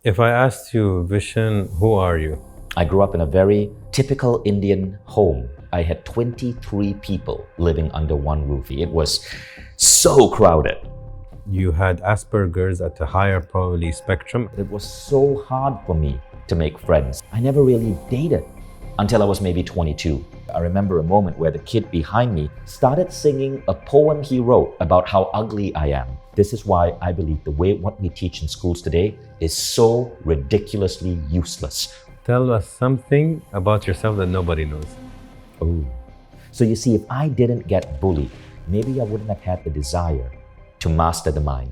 If I asked you, Vishen, who are you? I grew up in a very typical Indian home. I had 23 people living under one roof. It was so crowded. You had Asperger's at a higher probability spectrum. It was so hard for me to make friends. I never really dated until I was maybe 22. I remember a moment where the kid behind me started singing a poem he wrote about how ugly I am. This is why I believe what we teach in schools today is so ridiculously useless. Tell us something about yourself that nobody knows. Oh, so you see, if I didn't get bullied, maybe I wouldn't have had the desire to master the mind.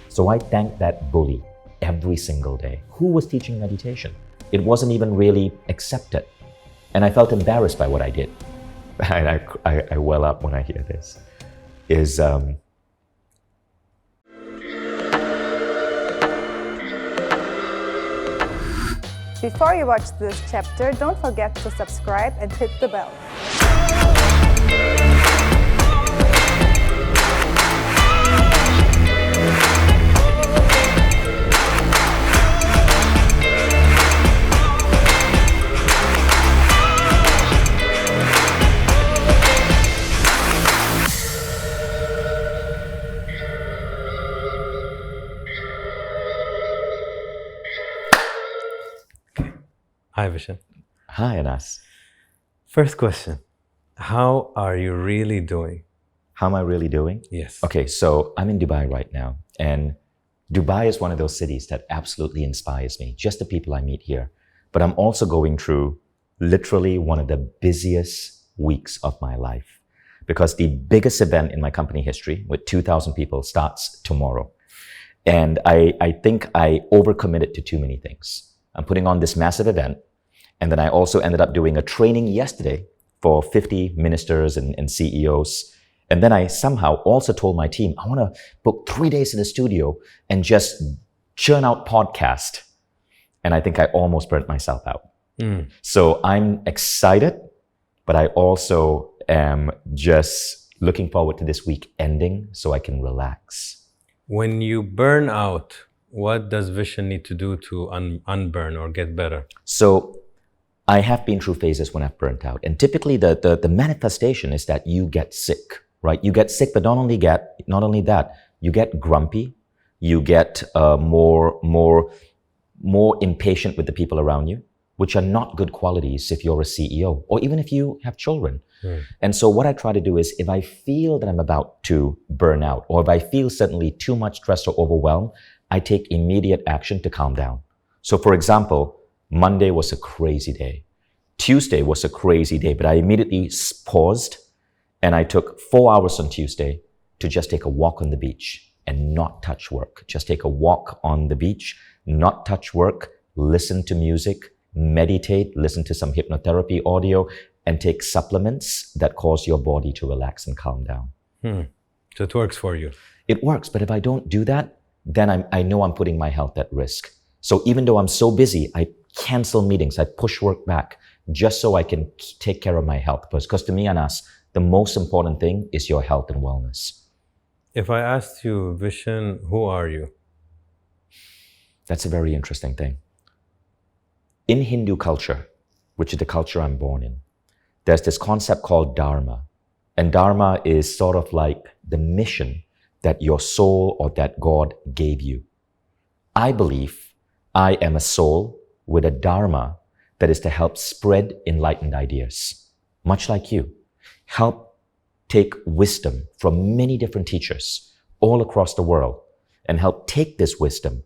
So I thank that bully every single day. Who was teaching meditation? It wasn't even really accepted. And I felt embarrassed by what I did. And I well up when I hear this. Before you watch this chapter, don't forget to subscribe and hit the bell. Hi, Vishen. Hi, Anas. First question. How are you really doing? How am I really doing? Yes. Okay, so I'm in Dubai right now. And Dubai is one of those cities that absolutely inspires me, just the people I meet here. But I'm also going through literally one of the busiest weeks of my life, because the biggest event in my company history with 2,000 people starts tomorrow. And I think I overcommitted to too many things. I'm putting on this massive event. And then I also ended up doing a training yesterday for 50 ministers and CEOs. And then I somehow also told my team, I want to book 3 days in the studio and just churn out podcast. And I think I almost burnt myself out. So I'm excited, but I also am just looking forward to this week ending so I can relax. When you burn out, what does Vishen need to do to unburn or get better? So I have been through phases when I've burnt out. And typically the manifestation is that you get sick, right? You get sick, but not only that, you get grumpy, you get more impatient with the people around you, which are not good qualities if you're a CEO or even if you have children. And so what I try to do is, if I feel that I'm about to burn out, or if I feel suddenly too much stress or overwhelmed, I take immediate action to calm down. So for example, Monday was a crazy day. Tuesday was a crazy day, but I immediately paused and I took 4 hours on Tuesday to just take a walk on the beach and not touch work. Just take a walk on the beach, not touch work, listen to music, meditate, listen to some hypnotherapy audio, and take supplements that cause your body to relax and calm down. So it works for you? It works, but if I don't do that, then I know I'm putting my health at risk. So even though I'm so busy, I cancel meetings, I push work back just so I can take care of my health. Because to me, Anas, the most important thing is your health and wellness. If I asked you, Vishen, who are you? That's a very interesting thing. In Hindu culture, which is the culture I'm born in, there's this concept called Dharma. And Dharma is sort of like the mission that your soul or that God gave you. I believe I am a soul with a Dharma that is to help spread enlightened ideas, much like you. Help take wisdom from many different teachers all across the world and help take this wisdom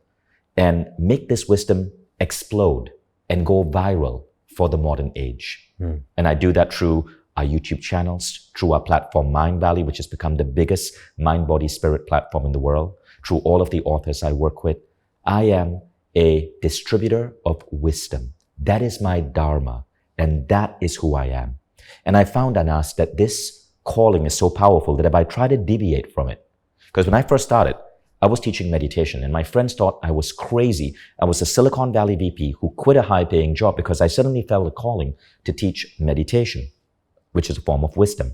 and make this wisdom explode and go viral for the modern age. And I do that through our YouTube channels, through our platform Mindvalley, which has become the biggest mind, body, spirit platform in the world, through all of the authors I work with. I am a distributor of wisdom. That is my Dharma, and that is who I am. And I found, Anas, that this calling is so powerful that if I try to deviate from it, because when I first started, I was teaching meditation and my friends thought I was crazy. I was a Silicon Valley VP who quit a high-paying job because I suddenly felt a calling to teach meditation, which is a form of wisdom.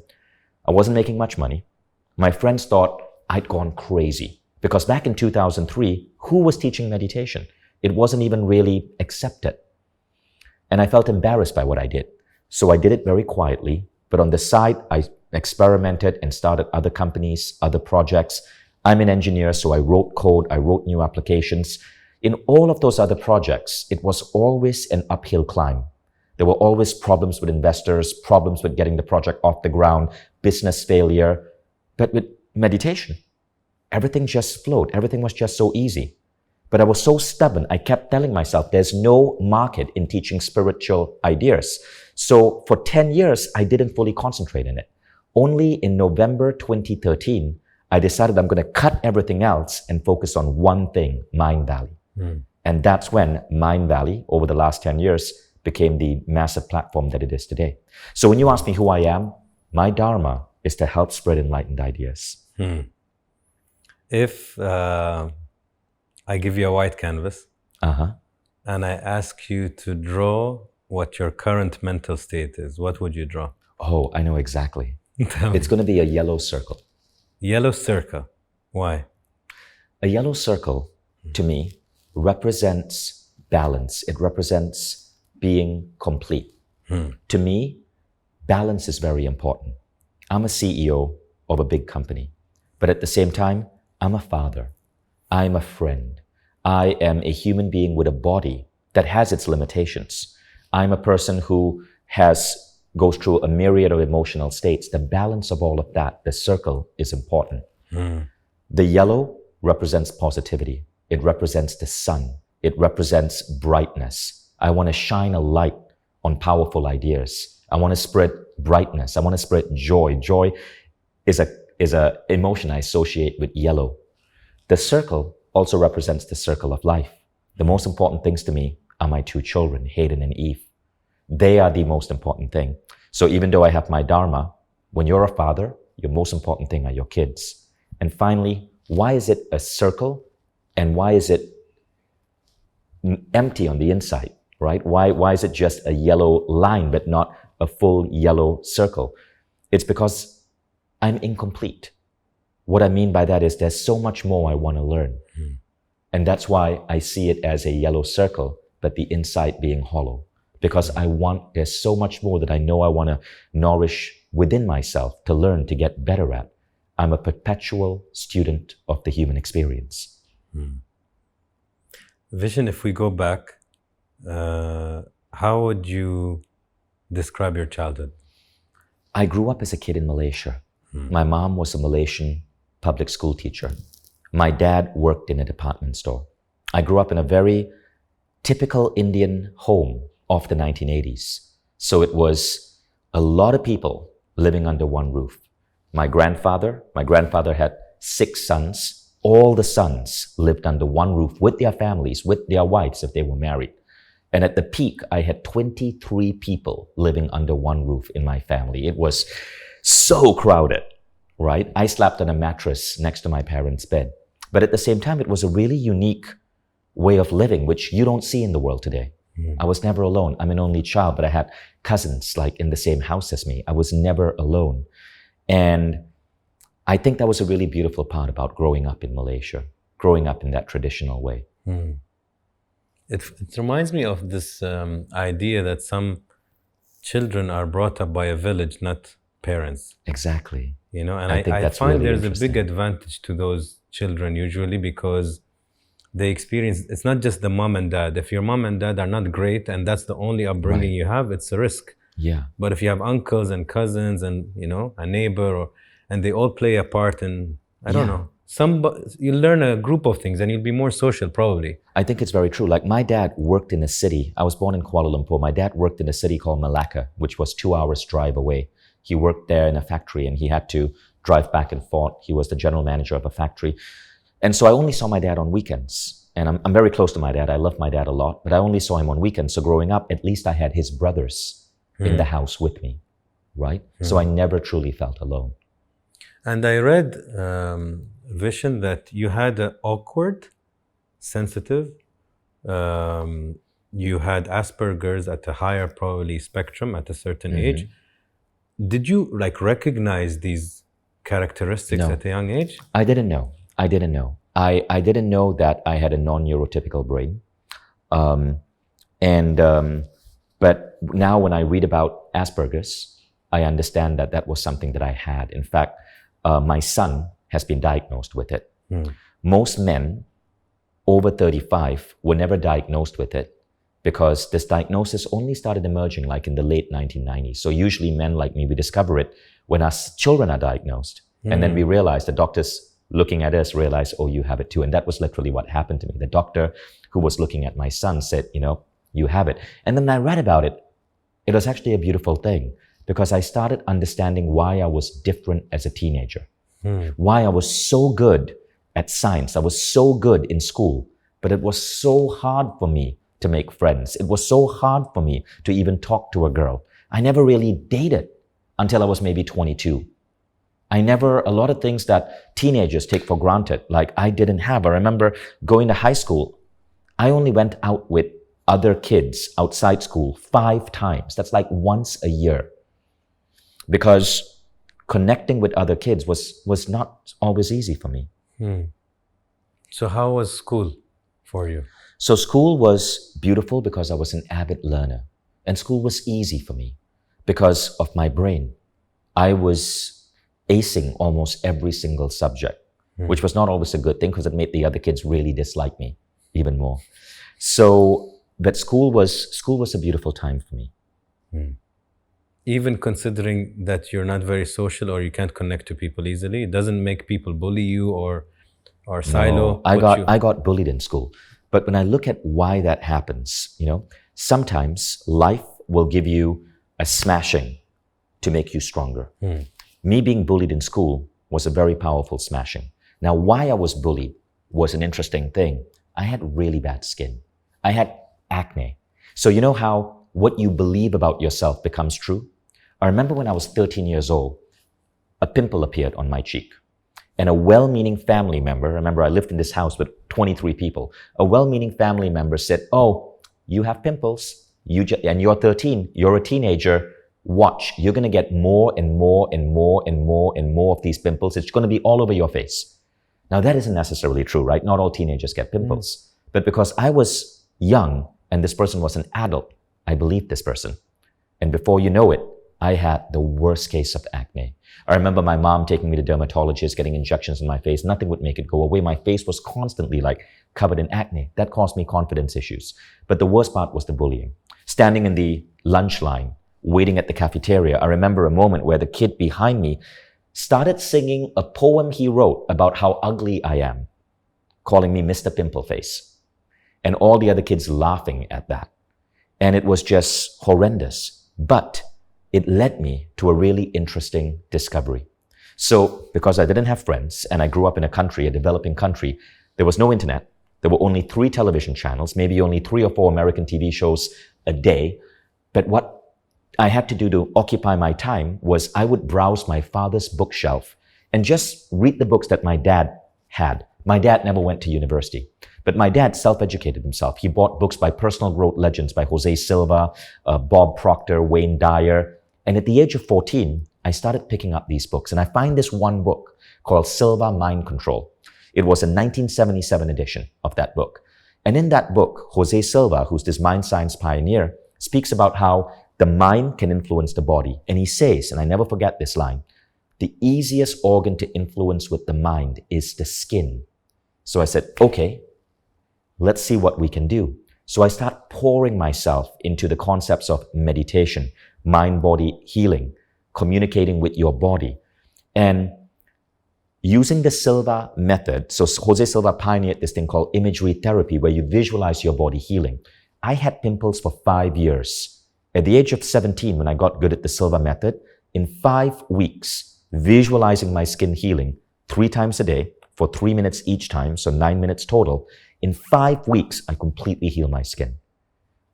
I wasn't making much money. My friends thought I'd gone crazy because back in 2003, who was teaching meditation? It wasn't even really accepted. And I felt embarrassed by what I did. So I did it very quietly. But on the side, I experimented and started other companies, other projects. I'm an engineer, so I wrote code, I wrote new applications. In all of those other projects, it was always an uphill climb. There were always problems with investors, problems with getting the project off the ground, business failure. But with meditation, everything just flowed. Everything was just so easy. But I was so stubborn. I kept telling myself there's no market in teaching spiritual ideas. So for 10 years, I didn't fully concentrate in it. Only in November 2013, I decided I'm going to cut everything else and focus on one thing, Mindvalley. And that's when Mindvalley, over the last 10 years, became the massive platform that it is today. So when you ask me who I am, my dharma is to help spread enlightened ideas. If I give you a white canvas and I ask you to draw what your current mental state is, what would you draw? Oh, I know exactly. It's going to be a yellow circle. Yellow circle. Why? A yellow circle, to me, represents balance. It represents being complete. To me, balance is very important. I'm a CEO of a big company, but at the same time, I'm a father. I'm a friend. I am a human being with a body that has its limitations. I'm a person who goes through a myriad of emotional states. The balance of all of that, the circle, is important. The yellow represents positivity. It represents the sun. It represents brightness. I want to shine a light on powerful ideas. I want to spread brightness. I want to spread joy. Joy is a emotion I associate with yellow. The circle also represents the circle of life. The most important things to me are my two children, Hayden and Eve. They are the most important thing. So even though I have my dharma, when you're a father, your most important thing are your kids. And finally, why is it a circle and why is it empty on the inside, right? Why is it just a yellow line but not a full yellow circle? It's because I'm incomplete. What I mean by that is there's so much more I want to learn. And that's why I see it as a yellow circle, but the inside being hollow. Because there's so much more that I know I want to nourish within myself to learn, to get better at. I'm a perpetual student of the human experience. Vishen, if we go back, how would you describe your childhood? I grew up as a kid in Malaysia. My mom was a Malaysian public school teacher. My dad worked in a department store. I grew up in a very typical Indian home of the 1980s. So it was a lot of people living under one roof. My grandfather had 6 sons. All the sons lived under one roof with their families, with their wives if they were married. And at the peak, I had 23 people living under one roof in my family. It was so crowded, right? I slept on a mattress next to my parents' bed. But at the same time, it was a really unique way of living, which you don't see in the world today. I was never alone. I'm an only child, but I had cousins like in the same house as me. I was never alone. And I think that was a really beautiful part about growing up in Malaysia, growing up in that traditional way. It reminds me of this idea that some children are brought up by a village, not parents. Exactly. You know, and I find really there's a big advantage to those children usually because they experience, it's not just the mom and dad. If your mom and dad are not great and that's the only upbringing you have, it's a risk. Yeah. But if you have uncles and cousins and, you know, a neighbor, and they all play a part in, I don't know, you'll learn a group of things and you'll be more social probably. I think it's very true. Like my dad worked in a city. I was born in Kuala Lumpur. My dad worked in a city called Malacca, which was 2 hours drive away. He worked there in a factory and he had to drive back and forth. He was the general manager of a factory. And so I only saw my dad on weekends. And I'm very close to my dad. I love my dad a lot, but I only saw him on weekends. So growing up, at least I had his brothers in the house with me, right? So I never truly felt alone. And I read, Vishen, that you had an awkward, sensitive, you had Asperger's at a higher probably spectrum at a certain age. Did you like recognize these characteristics at a young age? I didn't know. I didn't know that I had a non-neurotypical brain. But now when I read about Asperger's, I understand that that was something that I had. In fact, my son has been diagnosed with it. Most men over 35 were never diagnosed with it because this diagnosis only started emerging like in the late 1990s. So usually men like me, we discover it when our children are diagnosed. And then we realize, the doctors looking at us realize, oh, you have it too. And that was literally what happened to me. The doctor who was looking at my son said, you know, you have it. And then I read about it. It was actually a beautiful thing because I started understanding why I was different as a teenager, why I was so good at science. I was so good in school, but it was so hard for me to make friends. It was so hard for me to even talk to a girl. I never really dated until I was maybe 22. A lot of things that teenagers take for granted, like I didn't have. I remember going to high school. I only went out with other kids outside school 5 times. That's like once a year. Because connecting with other kids was not always easy for me. So how was school for you? So school was beautiful because I was an avid learner. And school was easy for me because of my brain. I was acing almost every single subject, which was not always a good thing because it made the other kids really dislike me even more. So, but school was a beautiful time for me. Even considering that you're not very social or you can't connect to people easily, it doesn't make people bully you or silo? No, I got bullied in school. But when I look at why that happens, you know, sometimes life will give you a smashing to make you stronger. Me being bullied in school was a very powerful smashing. Now, why I was bullied was an interesting thing. I had really bad skin. I had acne. So you know how what you believe about yourself becomes true? I remember when I was 13 years old, a pimple appeared on my cheek. And a well-meaning family member, remember I lived in this house with 23 people, a well-meaning family member said, oh, you have pimples, and you're 13, you're a teenager, watch, you're going to get more and more and more and more and more of these pimples. It's going to be all over your face. Now that isn't necessarily true, right? Not all teenagers get pimples. But because I was young and this person was an adult, I believed this person. And before you know it, I had the worst case of acne. I remember my mom taking me to dermatologists, getting injections in my face. Nothing would make it go away. My face was constantly like covered in acne. That caused me confidence issues. But the worst part was the bullying. Standing in the lunch line, waiting at the cafeteria, I remember a moment where the kid behind me started singing a poem he wrote about how ugly I am, calling me Mr. Pimple Face. And all the other kids laughing at that. And it was just horrendous. But it led me to a really interesting discovery. So, because I didn't have friends and I grew up in a developing country, there was no internet. There were only 3 television channels, maybe only 3 or 4 American TV shows a day. But what I had to do to occupy my time was I would browse my father's bookshelf and just read the books that my dad had. My dad never went to university, but my dad self-educated himself. He bought books by personal growth legends by Jose Silva, Bob Proctor, Wayne Dyer. And at the age of 14, I started picking up these books. And I find this one book called Silva Mind Control. It was a 1977 edition of that book. And in that book, Jose Silva, who's this mind science pioneer, speaks about how the mind can influence the body. And he says, and I never forget this line, the easiest organ to influence with the mind is the skin. So I said, okay, let's see what we can do. So I start pouring myself into the concepts of meditation, mind-body healing, communicating with your body. And using the Silva method, so Jose Silva pioneered this thing called imagery therapy, where you visualize your body healing. I had pimples for 5 years. At the age of 17, when I got good at the Silva method, in 5 weeks, visualizing my skin healing 3 times a day for 3 minutes each time, so 9 minutes total, in 5 weeks, I completely healed my skin.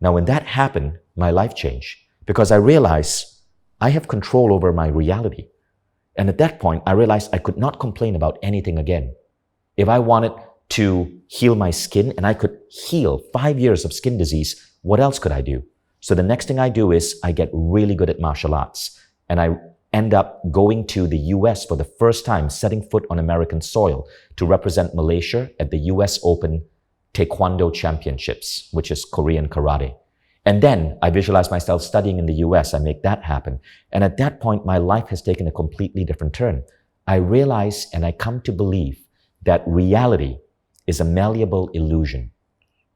Now, when that happened, my life changed because I realized I have control over my reality. And at that point, I realized I could not complain about anything again. If I wanted to heal my skin and I could heal 5 years of skin disease, what else could I do? So the next thing I do is I get really good at martial arts. And I end up going to the US for the first time, setting foot on American soil to represent Malaysia at the US Open Taekwondo championships, which is Korean karate. And then I visualize myself studying in the US. I make that happen. And at that point, my life has taken a completely different turn. I realize and I come to believe that reality is a malleable illusion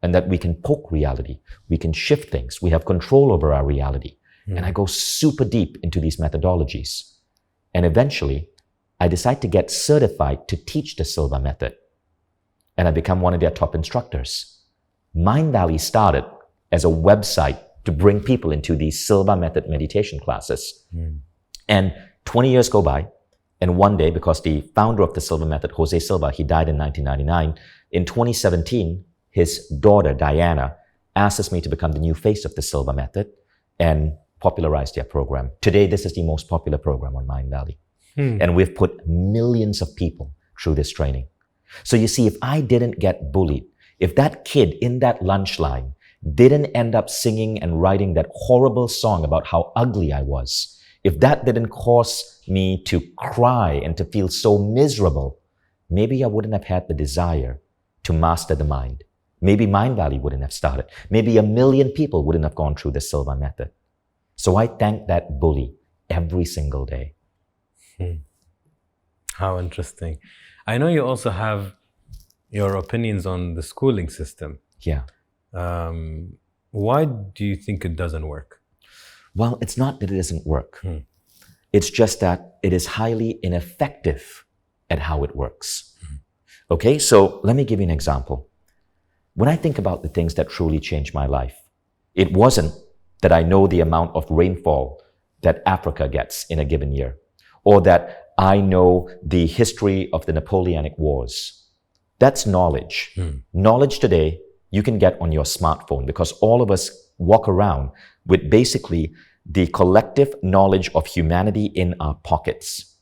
and that we can poke reality. We can shift things. We have control over our reality. And I go super deep into these methodologies. And eventually, I decide to get certified to teach the Silva method. And I become one of their top instructors. Mindvalley started as a website to bring people into these Silva method meditation classes. And 20 years go by. And one day, because the founder of the Silva method, Jose Silva, he died in 1999. In 2017, his daughter, Diana, asks me to become the new face of the Silva method and popularize their program. Today, this is the most popular program on Mindvalley. And we've put millions of people through this training. So you see, if I didn't get bullied, if that kid in that lunch line didn't end up singing and writing that horrible song about how ugly I was, if that didn't cause me to cry and to feel so miserable, maybe I wouldn't have had the desire to master the mind. Maybe Mindvalley wouldn't have started. Maybe 1 million people wouldn't have gone through the Silva method. So I thank that bully every single day. How interesting. I know you also have your opinions on the schooling system. Yeah. Why do you think it doesn't work? Well, it's not that it doesn't work. It's just that it is highly ineffective at how it works. Okay, so let me give you an example. When I think about the things that truly changed my life, it wasn't that I know the amount of rainfall that Africa gets in a given year, or that I know the history of the Napoleonic Wars. That's knowledge. Knowledge today you can get on your smartphone because all of us walk around with basically the collective knowledge of humanity in our pockets.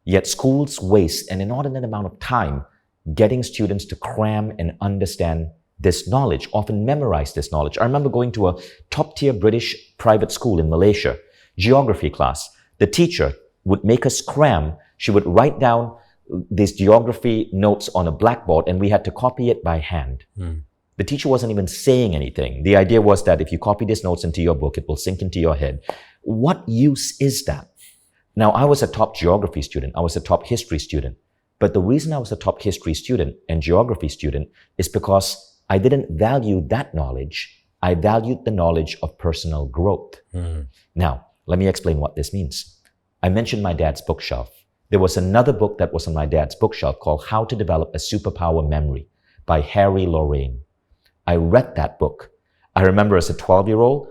Yet schools waste an inordinate amount of time getting students to cram and understand this knowledge, often memorize this knowledge. I remember going to a top-tier British private school in Malaysia, geography class. The teacher would make us cram. She would write down these geography notes on a blackboard and we had to copy it by hand. The teacher wasn't even saying anything. The idea was that if you copy these notes into your book, it will sink into your head. What use is that? Now, I was a top geography student. I was a top history student. But the reason I was a top history student and geography student is because I didn't value that knowledge. I valued the knowledge of personal growth. Now, let me explain what this means. I mentioned my dad's bookshelf. There was another book that was on my dad's bookshelf called How to Develop a Superpower Memory by Harry Lorraine. I read that book. I remember as a 12-year-old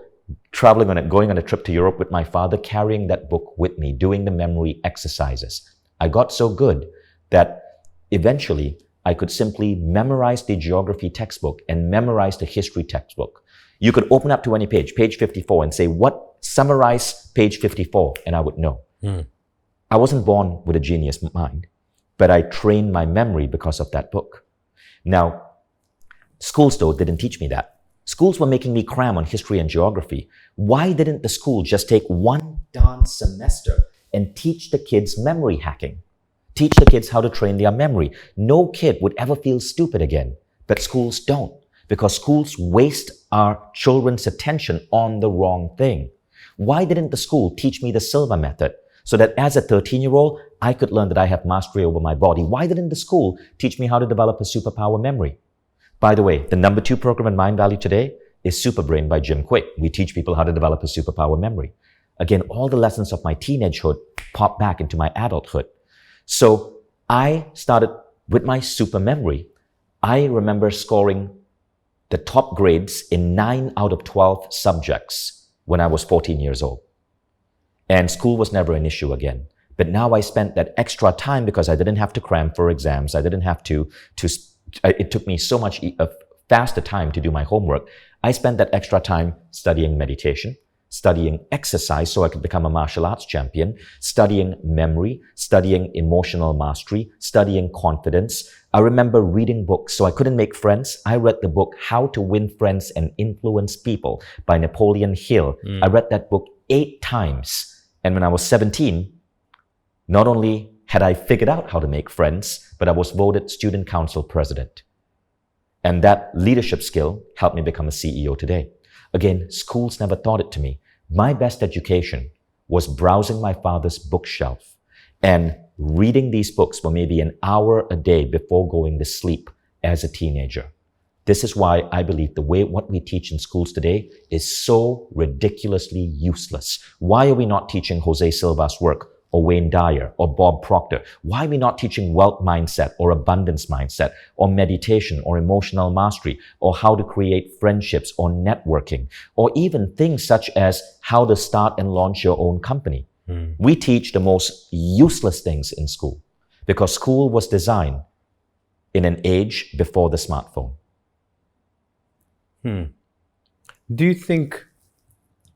going on a trip to Europe with my father, carrying that book with me, doing the memory exercises. I got so good that eventually I could simply memorize the geography textbook and memorize the history textbook. You could open up to any page 54, and say, summarize page 54, and I would know. I wasn't born with a genius mind, but I trained my memory because of that book. Now, schools, though, didn't teach me that. Schools were making me cram on history and geography. Why didn't the school just take one darn semester and teach the kids memory hacking? Teach the kids how to train their memory. No kid would ever feel stupid again, but schools don't, because schools waste our children's attention on the wrong thing. Why didn't the school teach me the Silva method so that as a 13-year-old, I could learn that I have mastery over my body? Why didn't the school teach me how to develop a superpower memory? By the way, the number 2 program in Mindvalley today is Superbrain by Jim Quick. We teach people how to develop a superpower memory. Again, all the lessons of my teenagehood pop back into my adulthood. So I started with my super memory. I remember scoring the top grades in 9 out of 12 subjects when I was 14 years old. And school was never an issue again. But now I spent that extra time because I didn't have to cram for exams. I didn't have it took me so much faster time to do my homework. I spent that extra time studying meditation, studying exercise so I could become a martial arts champion, studying memory, studying emotional mastery, studying confidence. I remember reading books. So I couldn't make friends. I read the book How to Win Friends and Influence People by Napoleon Hill. I read that book 8 times. And when I was 17, not only had I figured out how to make friends, but I was voted student council president. And that leadership skill helped me become a CEO today. Again, schools never taught it to me. My best education was browsing my father's bookshelf and reading these books for maybe an hour a day before going to sleep as a teenager. This is why I believe what we teach in schools today is so ridiculously useless. Why are we not teaching Jose Silva's work, or Wayne Dyer, or Bob Proctor? Why are we not teaching wealth mindset, or abundance mindset, or meditation, or emotional mastery, or how to create friendships, or networking, or even things such as how to start and launch your own company? We teach the most useless things in school because school was designed in an age before the smartphone. Do you think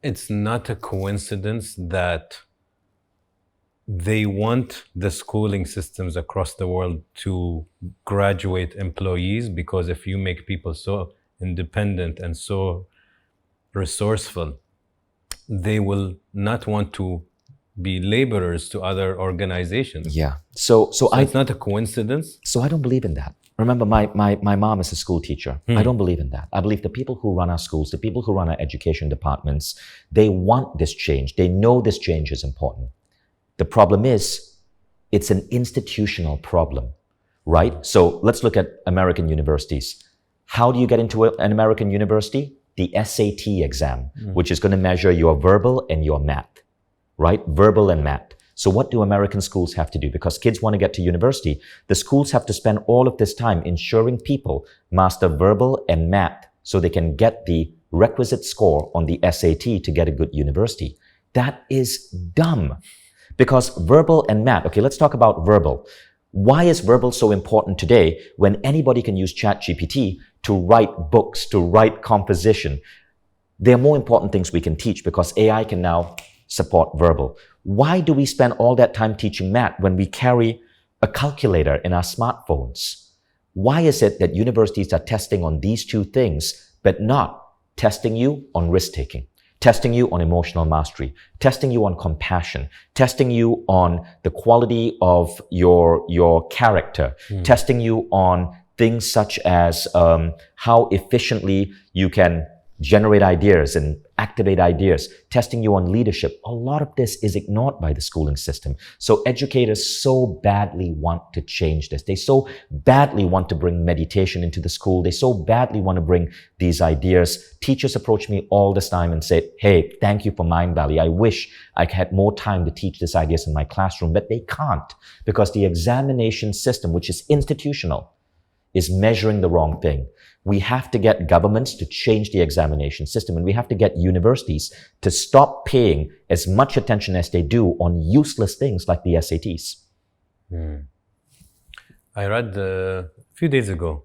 it's not a coincidence that they want the schooling systems across the world to graduate employees? Because if you make people so independent and so resourceful, they will not want to be laborers to other organizations. Yeah. So it's not a coincidence. So I don't believe in that. Remember, my mom is a school teacher. I don't believe in that. I believe the people who run our schools, the people who run our education departments, they want this change. They know this change is important. The problem is, it's an institutional problem, right? So let's look at American universities. How do you get into an American university? The SAT exam, which is going to measure your verbal and your math, right? Verbal and math. So what do American schools have to do? Because kids want to get to university, the schools have to spend all of this time ensuring people master verbal and math so they can get the requisite score on the SAT to get a good university. That is dumb. Because verbal and math, okay, let's talk about verbal. Why is verbal so important today when anybody can use ChatGPT to write books, to write composition? There are more important things we can teach because AI can now support verbal. Why do we spend all that time teaching math when we carry a calculator in our smartphones? Why is it that universities are testing on these two things, but not testing you on risk-taking, testing you on emotional mastery, testing you on compassion, testing you on the quality of your character, testing you on things such as how efficiently you can generate ideas and activate ideas, testing you on leadership? A lot of this is ignored by the schooling system. So educators so badly want to change this. They so badly want to bring meditation into the school. They so badly want to bring these ideas. Teachers approach me all this time and say, hey, thank you for Mindvalley. I wish I had more time to teach these ideas in my classroom, but they can't because the examination system, which is institutional, is measuring the wrong thing. We have to get governments to change the examination system, and we have to get universities to stop paying as much attention as they do on useless things like the SATs. I read a few days ago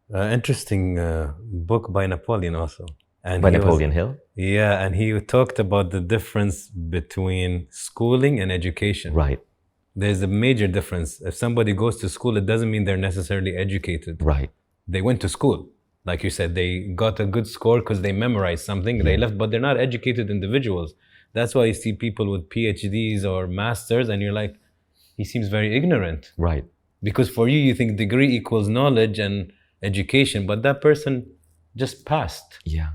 an interesting book by Napoleon also. And by Napoleon Hill? Yeah, and he talked about the difference between schooling and education. Right. There's a major difference. If somebody goes to school, it doesn't mean they're necessarily educated. Right. They went to school. Like you said, they got a good score because they memorized something. They left, but they're not educated individuals. That's why you see people with PhDs or masters and you're like, he seems very ignorant. Right. Because for you, you think degree equals knowledge and education, but that person just passed. Yeah.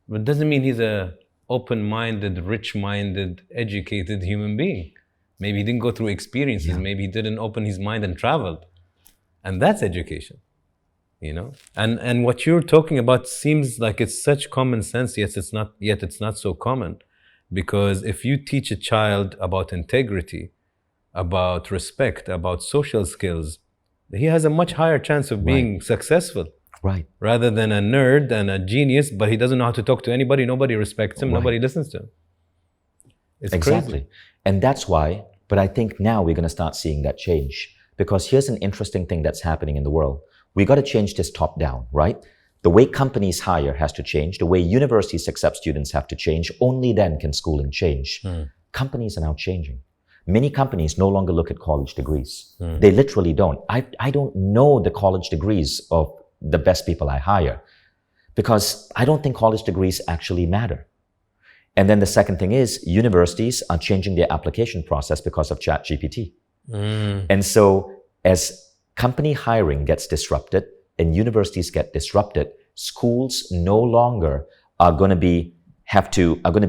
But it doesn't mean he's a open-minded, rich-minded, educated human being. Maybe he didn't go through experiences. Yeah. Maybe he didn't open his mind and traveled. And that's education, you know? And what you're talking about seems like it's such common sense, yet it's not so common. Because if you teach a child about integrity, about respect, about social skills, he has a much higher chance of being successful. Right. Rather than a nerd and a genius, but he doesn't know how to talk to anybody, nobody respects him, nobody listens to him. It's exactly. crazy. And that's why, but I think now we're going to start seeing that change. Because here's an interesting thing that's happening in the world. We got to change this top down, right? The way companies hire has to change. The way universities accept students have to change. Only then can schooling change. Companies are now changing. Many companies no longer look at college degrees. They literally don't. I don't know the college degrees of the best people I hire because I don't think college degrees actually matter. And then the second thing is universities are changing their application process because of ChatGPT. And so as company hiring gets disrupted, and universities get disrupted, schools no longer are going to be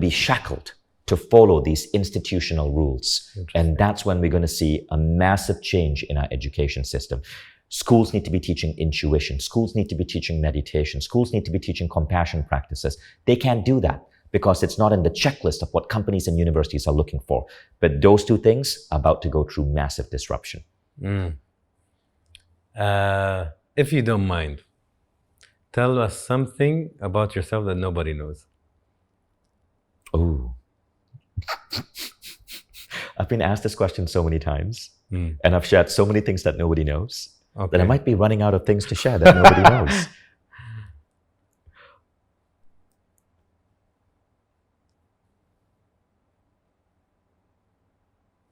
shackled to follow these institutional rules. And that's when we're going to see a massive change in our education system. Schools need to be teaching intuition. Schools need to be teaching meditation. Schools need to be teaching compassion practices. They can't do that because it's not in the checklist of what companies and universities are looking for. But those two things are about to go through massive disruption. If you don't mind, tell us something about yourself that nobody knows. Oh. I've been asked this question so many times, and I've shared so many things that nobody knows, that I might be running out of things to share that nobody knows.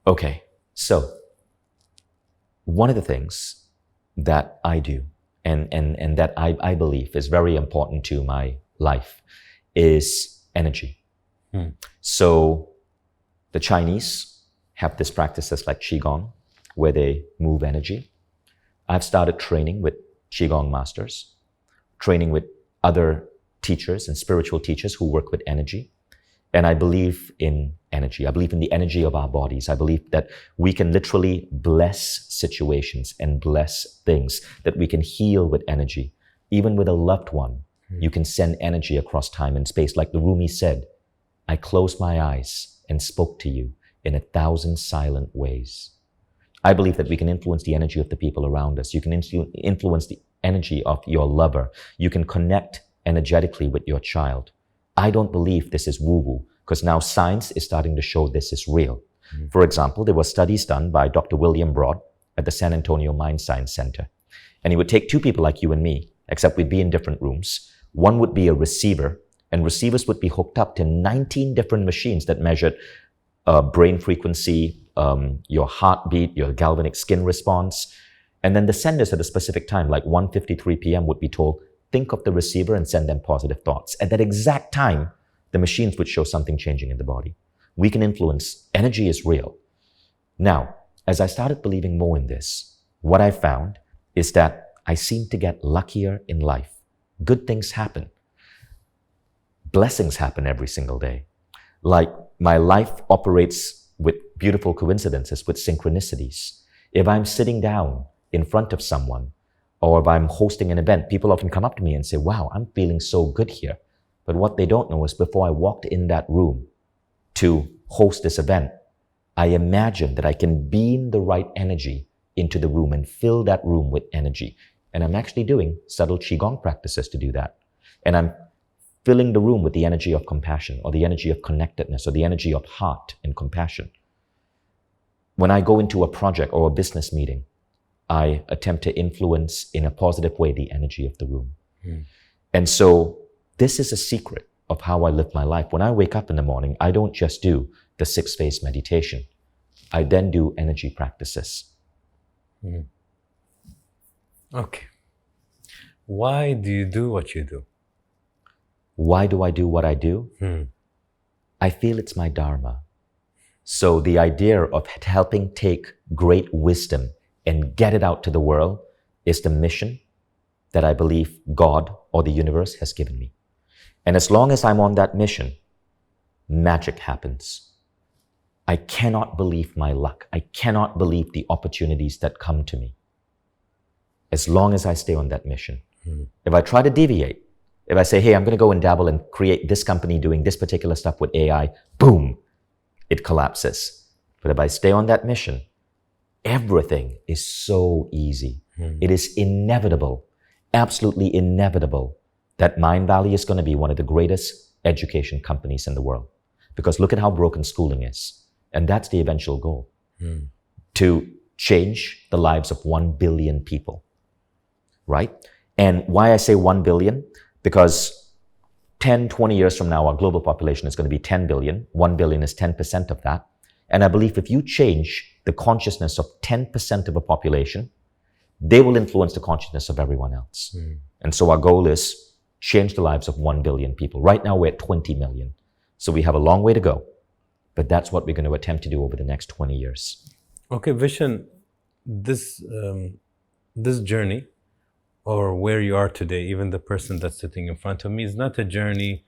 Okay, so one of the things that I do and that I believe is very important to my life is energy. So the Chinese have this practices like Qigong, where they move energy. I've started training with Qigong masters, training with other teachers and spiritual teachers who work with energy. And I believe in energy. I believe in the energy of our bodies. I believe that we can literally bless situations and bless things, that we can heal with energy. Even with a loved one, you can send energy across time and space. Like the Rumi said, I closed my eyes and spoke to you in 1,000 silent ways. I believe that we can influence the energy of the people around us. You can influence the energy of your lover. You can connect energetically with your child. I don't believe this is woo-woo, because now science is starting to show this is real. For example, there were studies done by Dr. William Broad at the San Antonio Mind Science Center. And he would take two people like you and me, except we'd be in different rooms. One would be a receiver, and receivers would be hooked up to 19 different machines that measured brain frequency, your heartbeat, your galvanic skin response. And then the senders at a specific time, like 1:53 p.m. would be told, think of the receiver and send them positive thoughts. At that exact time, the machines would show something changing in the body. We can influence. Energy is real. Now, as I started believing more in this, what I found is that I seem to get luckier in life. Good things happen. Blessings happen every single day. Like my life operates with beautiful coincidences, with synchronicities. If I'm sitting down in front of someone, or if I'm hosting an event, people often come up to me and say, wow, I'm feeling so good here. But what they don't know is before I walked in that room to host this event, I imagined that I can beam the right energy into the room and fill that room with energy. And I'm actually doing subtle Qigong practices to do that. And I'm filling the room with the energy of compassion, or the energy of connectedness, or the energy of heart and compassion. When I go into a project or a business meeting, I attempt to influence in a positive way the energy of the room. And so this is a secret of how I live my life. When I wake up in the morning, I don't just do the 6-phase meditation. I then do energy practices. Okay. Why do you do what you do? Why do I do what I do? I feel it's my dharma. So the idea of helping take great wisdom and get it out to the world is the mission that I believe God or the universe has given me. And as long as I'm on that mission, magic happens. I cannot believe my luck. I cannot believe the opportunities that come to me. As long as I stay on that mission. If I try to deviate, if I say, hey, I'm going to go and dabble and create this company doing this particular stuff with AI, boom, it collapses. But if I stay on that mission, everything is so easy. It is inevitable, absolutely inevitable, that Mindvalley is going to be one of the greatest education companies in the world. Because look at how broken schooling is. And that's the eventual goal. To change the lives of 1 billion people. Right? And why I say 1 billion? Because 10, 20 years from now, our global population is going to be 10 billion. 1 billion is 10% of that. And I believe if you change the consciousness of 10% of a population, they will influence the consciousness of everyone else. And so our goal is change the lives of 1 billion people. Right now we're at 20 million. So we have a long way to go. But that's what we're going to attempt to do over the next 20 years. Okay, Vishen, this journey or where you are today, even the person that's sitting in front of me, is not a journey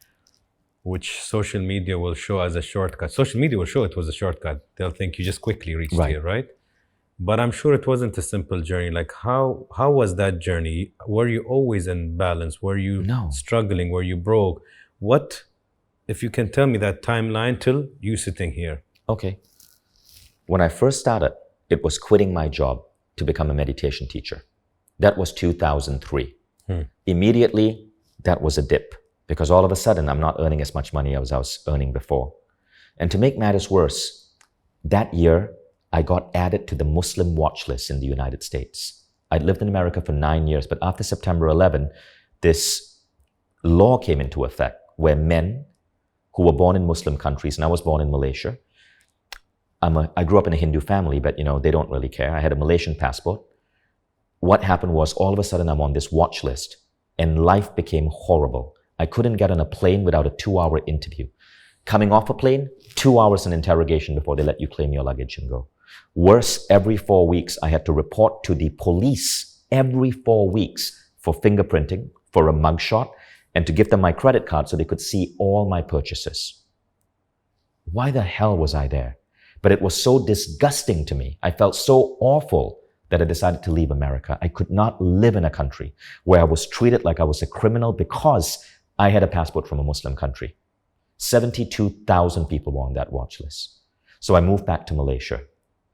which social media will show as a shortcut. Social media will show it was a shortcut. They'll think you just quickly reached Right. here, right? But I'm sure it wasn't a simple journey. Like how was that journey? Were you always in balance? Were you No. struggling? Were you broke? What, if you can tell me that timeline till you sitting here? Okay. When I first started, it was quitting my job to become a meditation teacher. That was 2003. Immediately, that was a dip because all of a sudden, I'm not earning as much money as I was earning before. And to make matters worse, that year, I got added to the Muslim watch list in the United States. I'd lived in America for 9 years, but after September 11, this law came into effect where men who were born in Muslim countries, and I was born in Malaysia. I grew up in a Hindu family, but they don't really care. I had a Malaysian passport. What happened was all of a sudden I'm on this watch list and life became horrible. I couldn't get on a plane without a 2-hour interview. Coming off a plane, 2 hours in interrogation before they let you claim your luggage and go. Worse, every 4 weeks, I had to report to the police every 4 weeks for fingerprinting, for a mugshot, and to give them my credit card so they could see all my purchases. Why the hell was I there? But it was so disgusting to me. I felt so awful that I decided to leave America. I could not live in a country where I was treated like I was a criminal because I had a passport from a Muslim country. 72,000 people were on that watch list. So I moved back to Malaysia.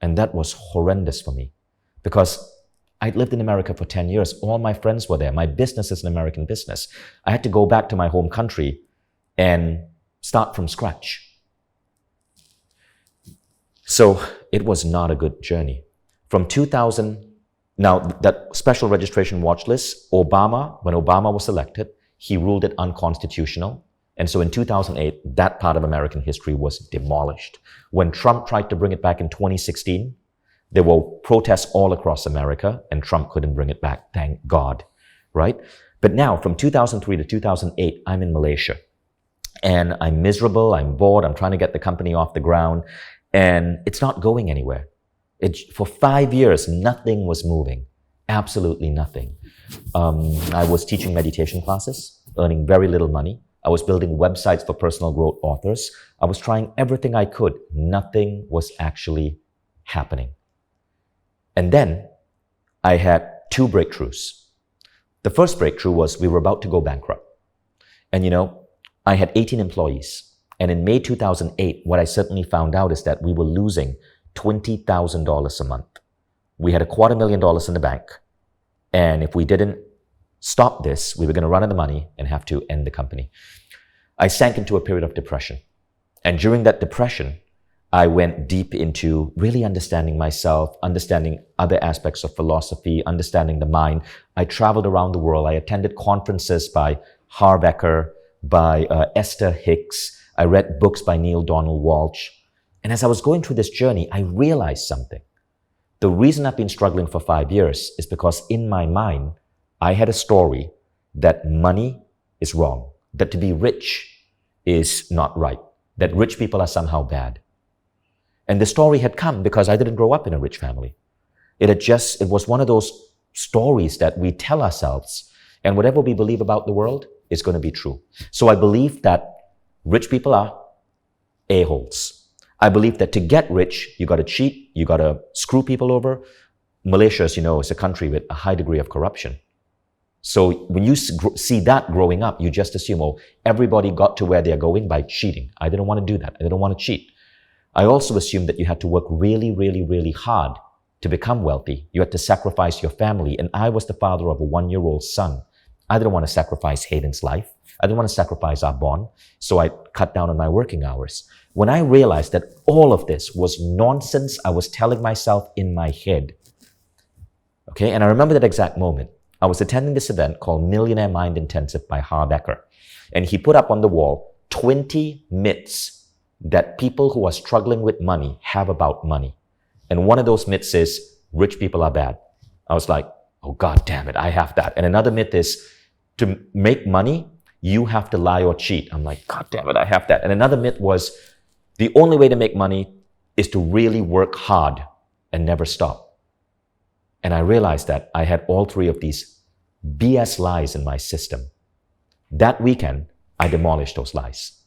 And that was horrendous for me because I'd lived in America for 10 years. All my friends were there. My business is an American business. I had to go back to my home country and start from scratch. So it was not a good journey. From 2000, now that special registration watch list, when Obama was elected, he ruled it unconstitutional. And so in 2008, that part of American history was demolished. When Trump tried to bring it back in 2016, there were protests all across America and Trump couldn't bring it back, thank God, right? But now from 2003 to 2008, I'm in Malaysia and I'm miserable, I'm bored, I'm trying to get the company off the ground and it's not going anywhere. For 5 years, nothing was moving, absolutely nothing. I was teaching meditation classes, earning very little money. I was building websites for personal growth authors. I was trying everything I could. Nothing was actually happening. And then I had 2 breakthroughs. The first breakthrough was we were about to go bankrupt. And I had 18 employees. And in May 2008, what I certainly found out is that we were losing $20,000 a month. We had $250,000 in the bank. And if we didn't stop this, we were going to run out of money and have to end the company. I sank into a period of depression. And during that depression, I went deep into really understanding myself, understanding other aspects of philosophy, understanding the mind. I traveled around the world. I attended conferences by Harbecker, by Esther Hicks. I read books by Neil Donald Walsh. And as I was going through this journey, I realized something. The reason I've been struggling for 5 years is because in my mind, I had a story that money is wrong, that to be rich is not right, that rich people are somehow bad. And the story had come because I didn't grow up in a rich family. It was one of those stories that we tell ourselves, and whatever we believe about the world is going to be true. So I believe that rich people are a-holes. I believe that to get rich, you got to cheat, you got to screw people over. Malaysia, as you know, is a country with a high degree of corruption. So when you see that growing up, you just assume, oh, everybody got to where they're going by cheating. I didn't want to do that. I didn't want to cheat. I also assumed that you had to work really, really, really hard to become wealthy. You had to sacrifice your family. And I was the father of a 1-year-old son. I didn't want to sacrifice Hayden's life. I didn't want to sacrifice our bond. So I cut down on my working hours. When I realized that all of this was nonsense I was telling myself in my head. Okay, and I remember that exact moment. I was attending this event called Millionaire Mind Intensive by Harbecker. And he put up on the wall 20 myths that people who are struggling with money have about money. And one of those myths is rich people are bad. I was like, oh, God damn it, I have that. And another myth is to make money, you have to lie or cheat. I'm like, God damn it, I have that. And another myth was the only way to make money is to really work hard and never stop. And I realized that I had all 3 of these BS lies in my system. That weekend, I demolished those lies.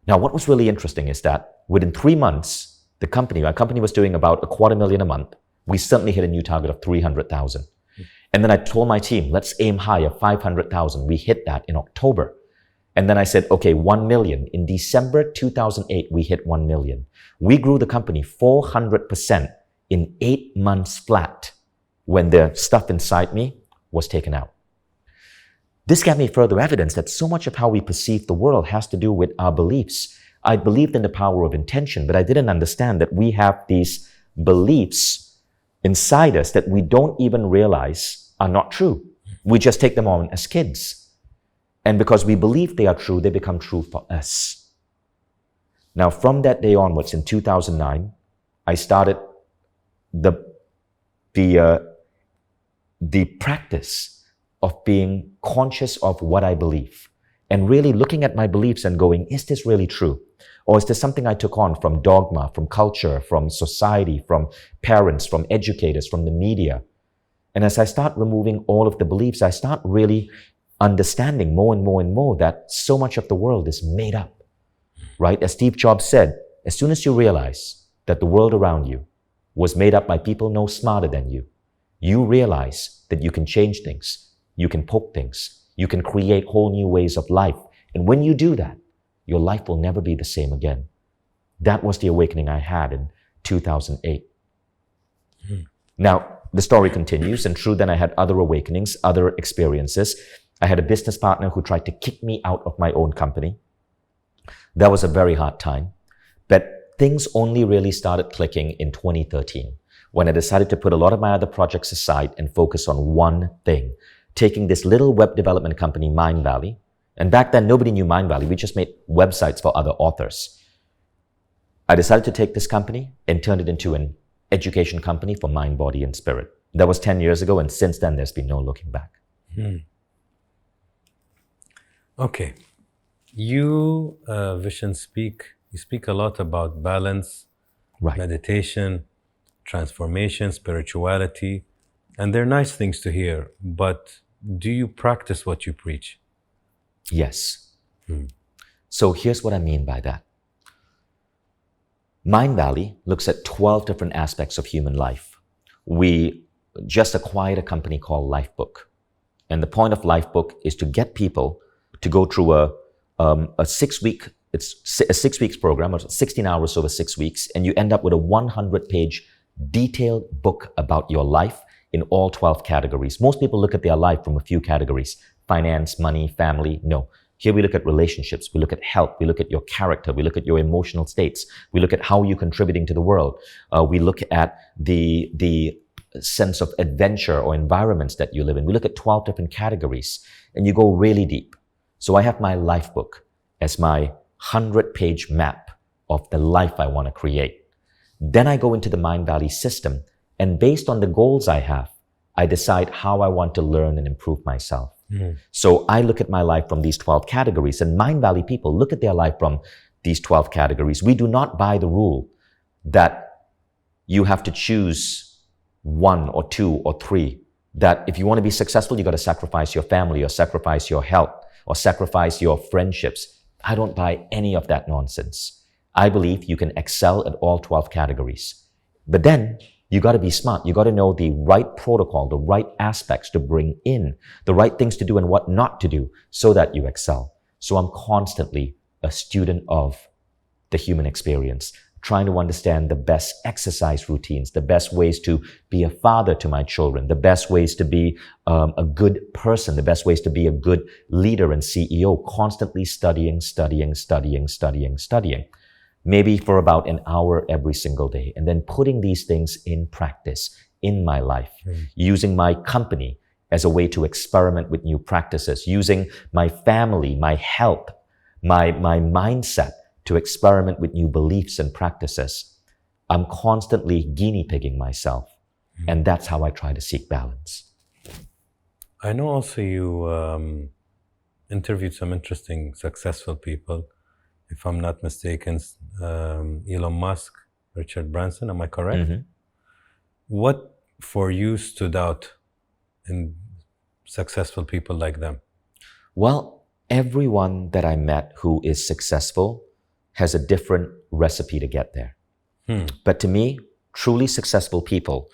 Now, what was really interesting is that within 3 months, my company was doing about $250,000 a month. We suddenly hit a new target of 300,000. And then I told my team, let's aim higher, 500,000. We hit that in October. And then I said, okay, 1 million. In December 2008, we hit 1 million. We grew the company 400% in 8 months flat when the stuff inside me was taken out. This gave me further evidence that so much of how we perceive the world has to do with our beliefs. I believed in the power of intention, but I didn't understand that we have these beliefs inside us that we don't even realize are not true. We just take them on as kids. And because we believe they are true, they become true for us. Now, from that day onwards, in 2009, I started the practice of being conscious of what I believe and really looking at my beliefs and going, is this really true? Or is this something I took on from dogma, from culture, from society, from parents, from educators, from the media? And as I start removing all of the beliefs, I start really understanding more and more and more that so much of the world is made up, right? As Steve Jobs said, as soon as you realize that the world around you was made up by people no smarter than you, you realize that you can change things, you can poke things, you can create whole new ways of life. And when you do that, your life will never be the same again. That was the awakening I had in 2008. Now, the story continues, and true, then I had other awakenings, other experiences. I had a business partner who tried to kick me out of my own company. That was a very hard time. But things only really started clicking in 2013, when I decided to put a lot of my other projects aside and focus on one thing, taking this little web development company, Mindvalley. And back then, nobody knew Mindvalley. We just made websites for other authors. I decided to take this company and turn it into an education company for mind, body, and spirit. That was 10 years ago, and since then, there's been no looking back. Okay. You, Vishen, you speak a lot about balance, Right. meditation, transformation, spirituality, and they're nice things to hear, but do you practice what you preach? Yes. So here's what I mean by that. Mindvalley looks at 12 different aspects of human life. We just acquired a company called Lifebook. And the point of Lifebook is to get people to go through a 6 week, it's a 6 weeks program, or 16 hours over 6 weeks, and you end up with a 100-page detailed book about your life in all 12 categories. Most people look at their life from a few categories: finance, money, family. No. Here we look at relationships, we look at health, we look at your character, we look at your emotional states, we look at how you're contributing to the world. We look at the sense of adventure or environments that you live in. We look at 12 different categories, and you go really deep. So I have my life book as my 100-page map of the life I want to create. Then I go into the Mindvalley system, and based on the goals I have, I decide how I want to learn and improve myself. So I look at my life from these 12 categories, and Mindvalley people look at their life from these 12 categories. We do not buy the rule that you have to choose 1 or 2 or 3, that if you want to be successful, you got to sacrifice your family or sacrifice your health or sacrifice your friendships. I don't buy any of that nonsense. I believe you can excel at all 12 categories. But then you got to be smart. You got to know the right protocol, the right aspects to bring in, the right things to do and what not to do so that you excel. So I'm constantly a student of the human experience, trying to understand the best exercise routines, the best ways to be a father to my children, the best ways to be a good person, the best ways to be a good leader and CEO, constantly studying. Maybe for about an hour every single day, and then putting these things in practice in my life, using my company as a way to experiment with new practices, using my family, my health, my mindset to experiment with new beliefs and practices. I'm constantly guinea pigging myself, and that's how I try to seek balance. I know also you interviewed some interesting, successful people. If I'm not mistaken, Elon Musk, Richard Branson, am I correct? What for you stood out in successful people like them? Well, everyone that I met who is successful has a different recipe to get there. But to me, truly successful people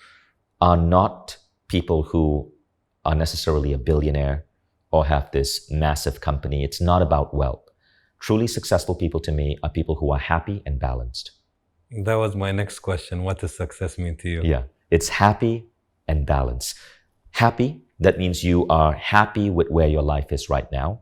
are not people who are necessarily a billionaire or have this massive company. It's not about wealth. Truly successful people to me are people who are happy and balanced. That was my next question. What does success mean to you? Yeah, it's happy and balanced. Happy, that means you are happy with where your life is right now.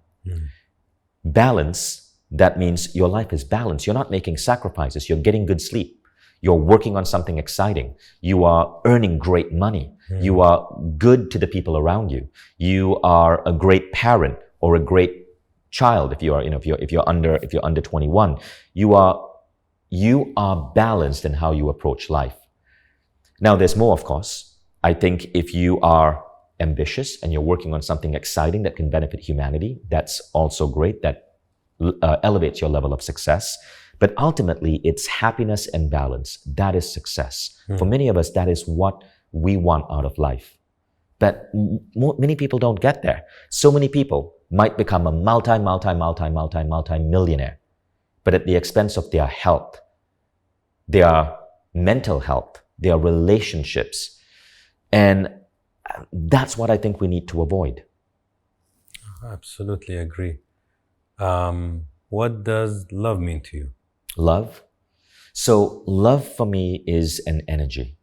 Balance, that means your life is balanced. You're not making sacrifices. You're getting good sleep. You're working on something exciting. You are earning great money. You are good to the people around you. You are a great parent or a great child. If you're under 21, you are balanced in how you approach life. Now, there's more, of course. I think if you are ambitious and you're working on something exciting that can benefit humanity, that's also great. That elevates your level of success. But ultimately, it's happiness and balance. That is success. For many of us, that is what we want out of life. But many people don't get there. So many people might become a multi-millionaire, but at the expense of their health, their mental health, their relationships. And that's what I think we need to avoid. Absolutely agree. What does love mean to you? Love? So love for me is an energy.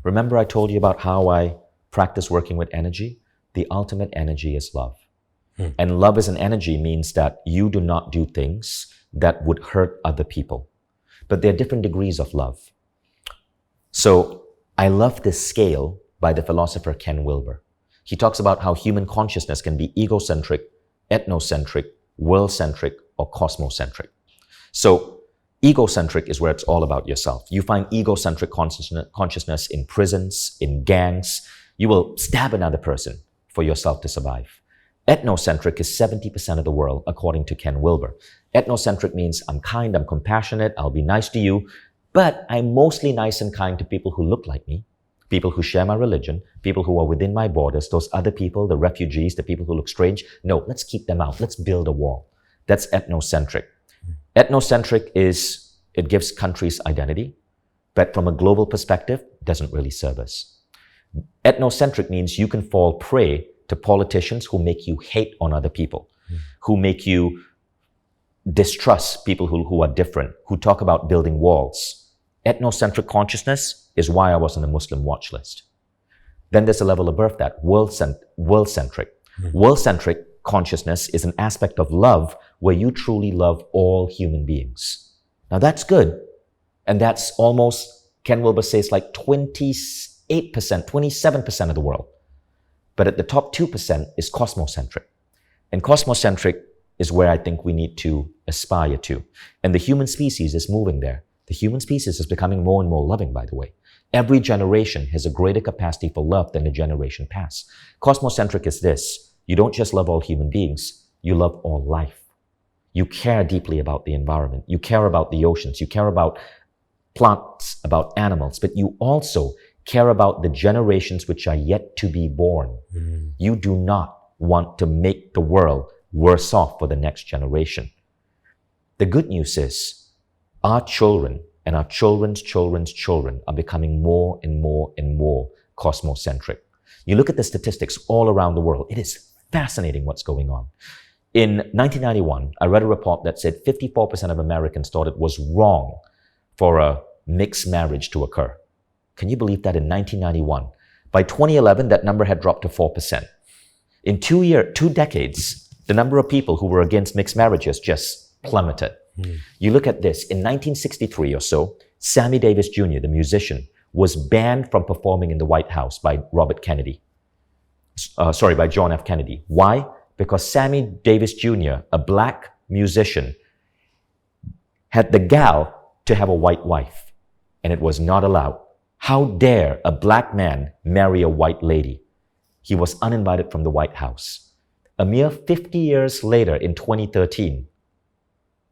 Remember I told you about how I practice working with energy? The ultimate energy is love. And love as an energy means that you do not do things that would hurt other people. But there are different degrees of love. So I love this scale by the philosopher Ken Wilber. He talks about how human consciousness can be egocentric, ethnocentric, world-centric, or cosmocentric. So egocentric is where it's all about yourself. You find egocentric consciousness in prisons, in gangs. You will stab another person for yourself to survive. Ethnocentric is 70% of the world, according to Ken Wilber. Ethnocentric means I'm kind, I'm compassionate, I'll be nice to you, but I'm mostly nice and kind to people who look like me, people who share my religion, people who are within my borders, those other people, the refugees, the people who look strange. No, let's keep them out. Let's build a wall. That's ethnocentric. Ethnocentric is, it gives countries identity, but from a global perspective, doesn't really serve us. Ethnocentric means you can fall prey to politicians who make you hate on other people, who make you distrust people who are different, who talk about building walls. Ethnocentric consciousness is why I was on the Muslim watch list. Then there's a level above that, world-centric. World-centric consciousness is an aspect of love where you truly love all human beings. Now that's good. And that's almost, Ken Wilber says, like 28%, 27% of the world. But at the top 2% is cosmocentric. And cosmocentric is where I think we need to aspire to. And the human species is moving there. The human species is becoming more and more loving, by the way. Every generation has a greater capacity for love than the generation past. Cosmocentric is this. You don't just love all human beings, you love all life. You care deeply about the environment. You care about the oceans. You care about plants, about animals, but you also care about the generations which are yet to be born. You do not want to make the world worse off for the next generation. The good news is our children and our children's children's children are becoming more and more and more cosmocentric. You look at the statistics all around the world. It is fascinating what's going on. In 1991, I read a report that said 54% of Americans thought it was wrong for a mixed marriage to occur. Can you believe that in 1991? By 2011, that number had dropped to 4%. In 2 decades, the number of people who were against mixed marriages just plummeted. You look at this, in 1963 or so, Sammy Davis Jr., the musician, was banned from performing in the White House by by John F. Kennedy. Why? Because Sammy Davis Jr., a black musician, had the gall to have a white wife, and it was not allowed. How dare a black man marry a white lady? He was uninvited from the White House. A mere 50 years later, in 2013,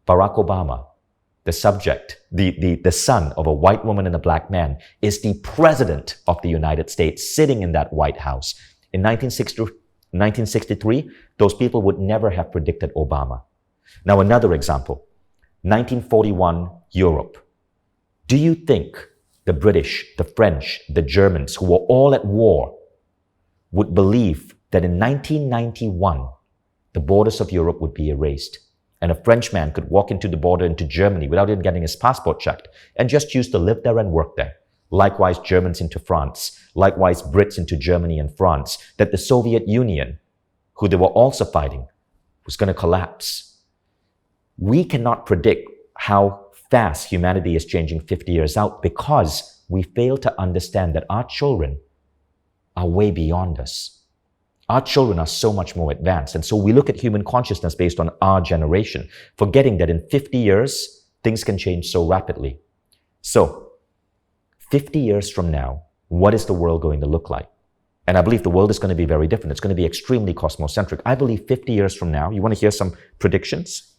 Barack Obama, the son of a white woman and a black man, is the president of the United States, sitting in that White House. In 1963, those people would never have predicted Obama. Now, another example, 1941, Europe. Do you think the British, the French, the Germans, who were all at war, would believe that in 1991, the borders of Europe would be erased, and a Frenchman could walk into the border into Germany without even getting his passport checked and just choose to live there and work there? Likewise, Germans into France, likewise, Brits into Germany and France, that the Soviet Union, who they were also fighting, was going to collapse. We cannot predict how fast humanity is changing 50 years out because we fail to understand that our children are way beyond us. Our children are so much more advanced. And so we look at human consciousness based on our generation, forgetting that in 50 years, things can change so rapidly. So, 50 years from now, what is the world going to look like? And I believe the world is going to be very different. It's going to be extremely cosmocentric. I believe 50 years from now, you want to hear some predictions?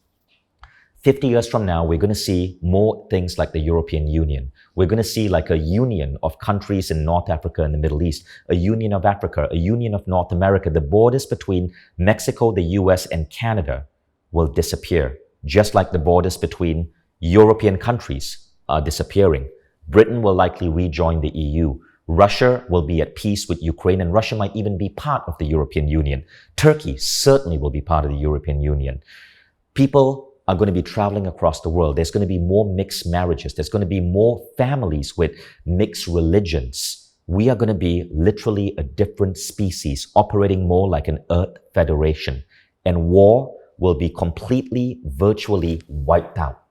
50 years from now, we're going to see more things like the European Union. We're going to see like a union of countries in North Africa and the Middle East, a union of Africa, a union of North America. The borders between Mexico, the US, and Canada will disappear, just like the borders between European countries are disappearing. Britain will likely rejoin the EU. Russia will be at peace with Ukraine, and Russia might even be part of the European Union. Turkey certainly will be part of the European Union. People are going to be traveling across the world. There's going to be more mixed marriages. There's going to be more families with mixed religions. We are going to be literally a different species, operating more like an Earth Federation. And war will be completely, virtually wiped out.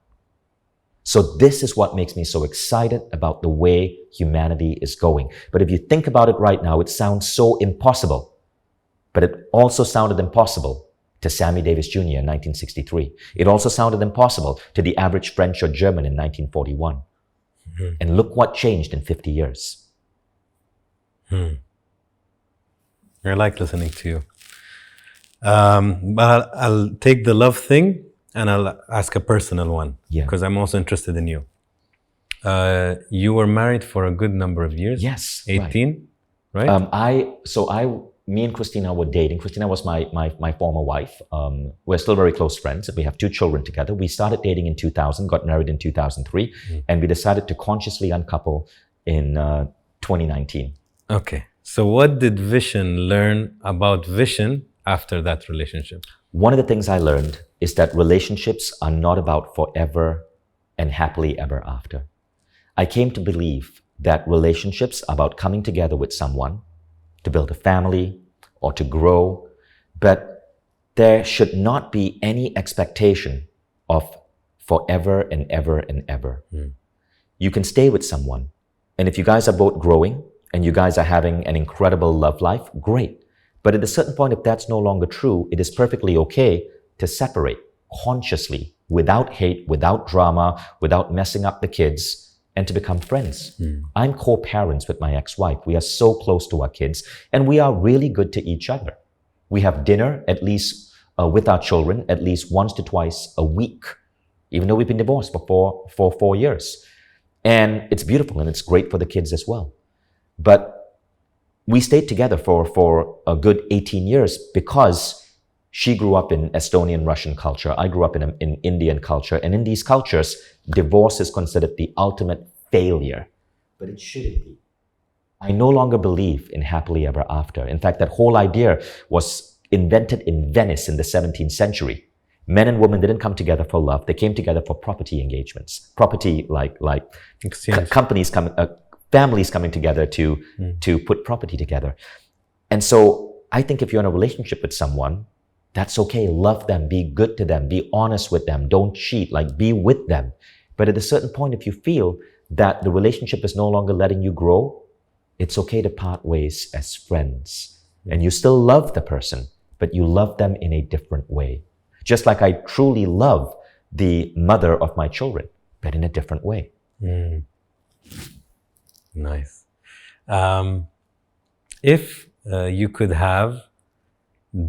So this is what makes me so excited about the way humanity is going. But if you think about it right now, it sounds so impossible. But it also sounded impossible to Sammy Davis Jr. in 1963. It also sounded impossible to the average French or German in 1941. Mm-hmm. And look what changed in 50 years. I like listening to you. But I'll take the love thing and I'll ask a personal one, because I'm also interested in you. You were married for a good number of years. Yes. 18, right? Me and Christina were dating. Christina was my former wife. We're still very close friends. We have 2 children together. We started dating in 2000, got married in 2003, and we decided to consciously uncouple in 2019. Okay. So what did Vishen learn about Vishen after that relationship? One of the things I learned is that relationships are not about forever and happily ever after. I came to believe that relationships are about coming together with someone to build a family or to grow, but there should not be any expectation of forever and ever and ever. You can stay with someone, and if you guys are both growing and you guys are having an incredible love life, great. But at a certain point, if that's no longer true, it is perfectly okay to separate consciously, without hate, without drama, without messing up the kids, and to become friends. I'm co-parents with my ex-wife. We are so close to our kids, and we are really good to each other. We have dinner at least with our children at least once to twice a week, even though we've been divorced for 4 years. And it's beautiful and it's great for the kids as well. But we stayed together for a good 18 years because she grew up in Estonian Russian culture. I grew up in Indian culture. And in these cultures, divorce is considered the ultimate failure. But it shouldn't be. I no longer believe in happily ever after. In fact, that whole idea was invented in Venice in the 17th century. Men and women didn't come together for love. They came together for property engagements. Property like companies coming, families coming together to put property together. And so I think if you're in a relationship with someone, that's okay. Love them, be good to them, be honest with them, don't cheat, be with them. But at a certain point, if you feel that the relationship is no longer letting you grow, it's okay to part ways as friends. And you still love the person, but you love them in a different way. Just like I truly love the mother of my children, but in a different way. Nice. If you could have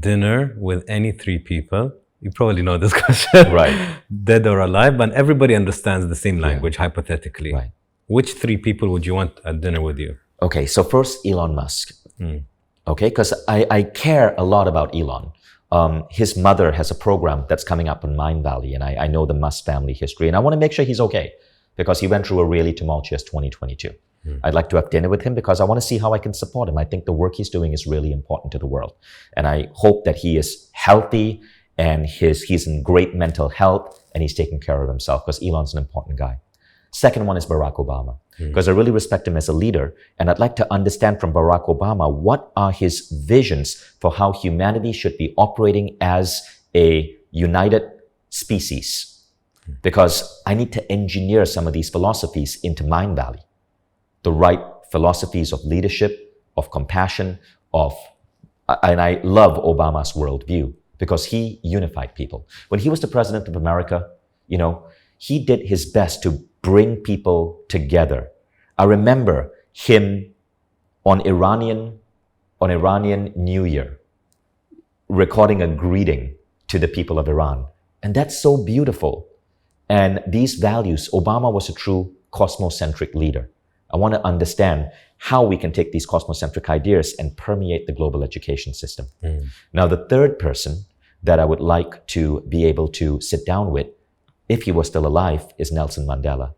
dinner with any 3 people, you probably know this question, right? Dead or alive, but everybody understands the same language, hypothetically. Right. Which 3 people would you want at dinner with you? Okay, so first Elon Musk. Okay, because I care a lot about Elon. His mother has a program that's coming up in Mindvalley, and I know the Musk family history, and I want to make sure he's okay because he went through a really tumultuous 2022. I'd like to have dinner with him because I want to see how I can support him. I think the work he's doing is really important to the world. And I hope that he is healthy and he's in great mental health and he's taking care of himself because Elon's an important guy. Second one is Barack Obama, because I really respect him as a leader. And I'd like to understand from Barack Obama, what are his visions for how humanity should be operating as a united species? Because I need to engineer some of these philosophies into Mindvalley. The right philosophies of leadership, of compassion, and I love Obama's worldview because he unified people. When he was the president of America, he did his best to bring people together. I remember him on Iranian New Year, recording a greeting to the people of Iran. And that's so beautiful. And these values, Obama was a true cosmocentric leader. I want to understand how we can take these cosmocentric ideas and permeate the global education system. Now, the third person that I would like to be able to sit down with, if he was still alive, is Nelson Mandela.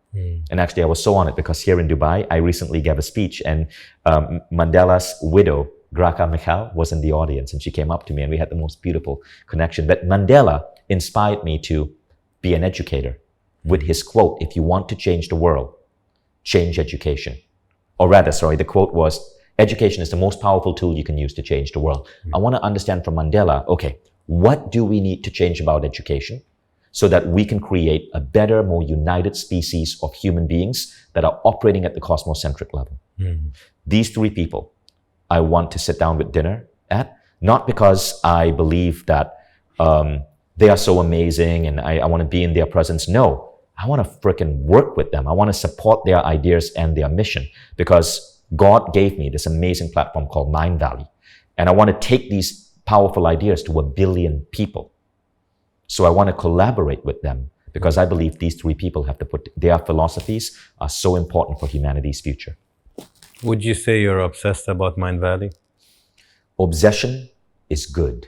And actually, I was so honored because here in Dubai, I recently gave a speech and Mandela's widow, Graca Michal, was in the audience and she came up to me and we had the most beautiful connection. But Mandela inspired me to be an educator with his quote, "If you want to change the world, change education." Or rather, the quote was, "Education is the most powerful tool you can use to change the world." I want to understand from Mandela, okay, what do we need to change about education so that we can create a better, more united species of human beings that are operating at the cosmocentric level? These three people I want to sit down with dinner at, not because I believe that they are so amazing and I want to be in their presence. No. I want to frickin' work with them. I want to support their ideas and their mission because God gave me this amazing platform called Mindvalley. And I want to take these powerful ideas to 1 billion people. So I want to collaborate with them because I believe these three people have to put their philosophies are so important for humanity's future. Would you say you're obsessed about Mindvalley? Obsession is good.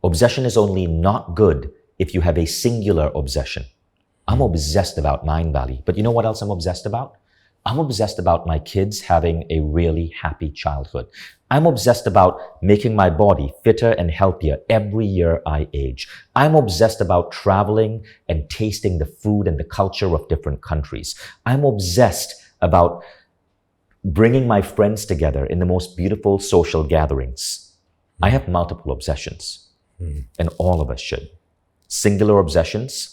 Obsession is only not good if you have a singular obsession. I'm obsessed about Mindvalley, but you know what else I'm obsessed about? I'm obsessed about my kids having a really happy childhood. I'm obsessed about making my body fitter and healthier every year I age. I'm obsessed about traveling and tasting the food and the culture of different countries. I'm obsessed about bringing my friends together in the most beautiful social gatherings. I have multiple obsessions, and all of us should. Singular obsessions.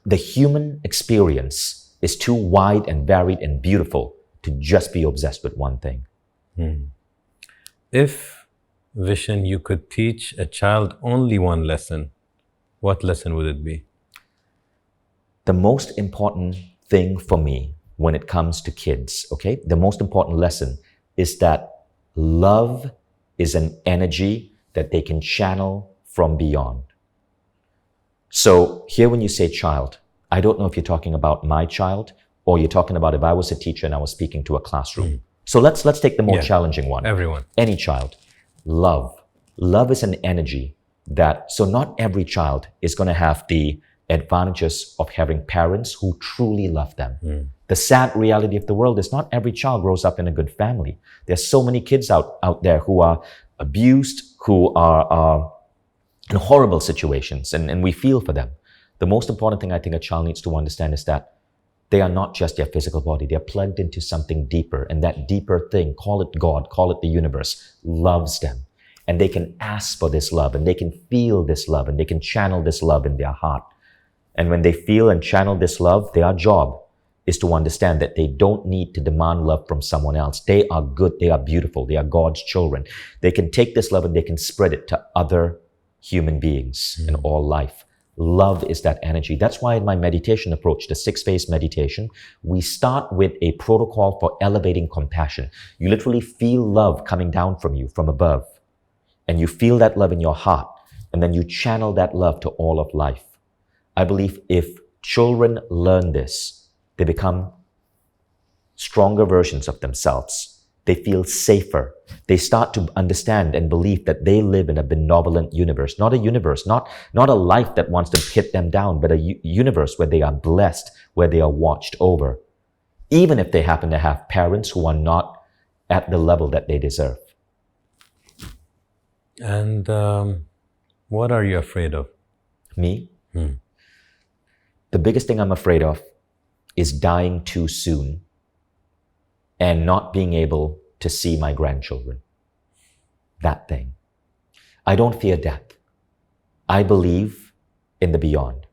The human experience is too wide and varied and beautiful to just be obsessed with one thing. If, Vishen, you could teach a child only one lesson, what lesson would it be? The most important thing for me when it comes to kids, okay? The most important lesson is that love is an energy that they can channel from beyond. So here when you say child, I don't know if you're talking about my child or you're talking about if I was a teacher and I was speaking to a classroom. So let's take the more challenging one. Everyone. Any child. Love. Love is an energy that, so not every child is going to have the advantages of having parents who truly love them. The sad reality of the world is not every child grows up in a good family. There's so many kids out there who are abused, who are in horrible situations, and we feel for them. The most important thing I think a child needs to understand is that they are not just their physical body. They're plugged into something deeper, and that deeper thing, call it God, call it the universe, loves them. And they can ask for this love, and they can feel this love, and they can channel this love in their heart. And when they feel and channel this love, their job is to understand that they don't need to demand love from someone else. They are good, they are beautiful, they are God's children. They can take this love and they can spread it to other human beings in all life. Love is that energy. That's why in my meditation approach, the 6-phase meditation, we start with a protocol for elevating compassion. You literally feel love coming down from you from above, and you feel that love in your heart, and then you channel that love to all of life. I believe if children learn this, they become stronger versions of themselves. They feel safer. They start to understand and believe that they live in a benevolent universe, not a life that wants to hit them down, but a universe where they are blessed, where they are watched over, even if they happen to have parents who are not at the level that they deserve. And what are you afraid of? Me? The biggest thing I'm afraid of is dying too soon and not being able to see my grandchildren. That thing. I don't fear death. I believe in the beyond.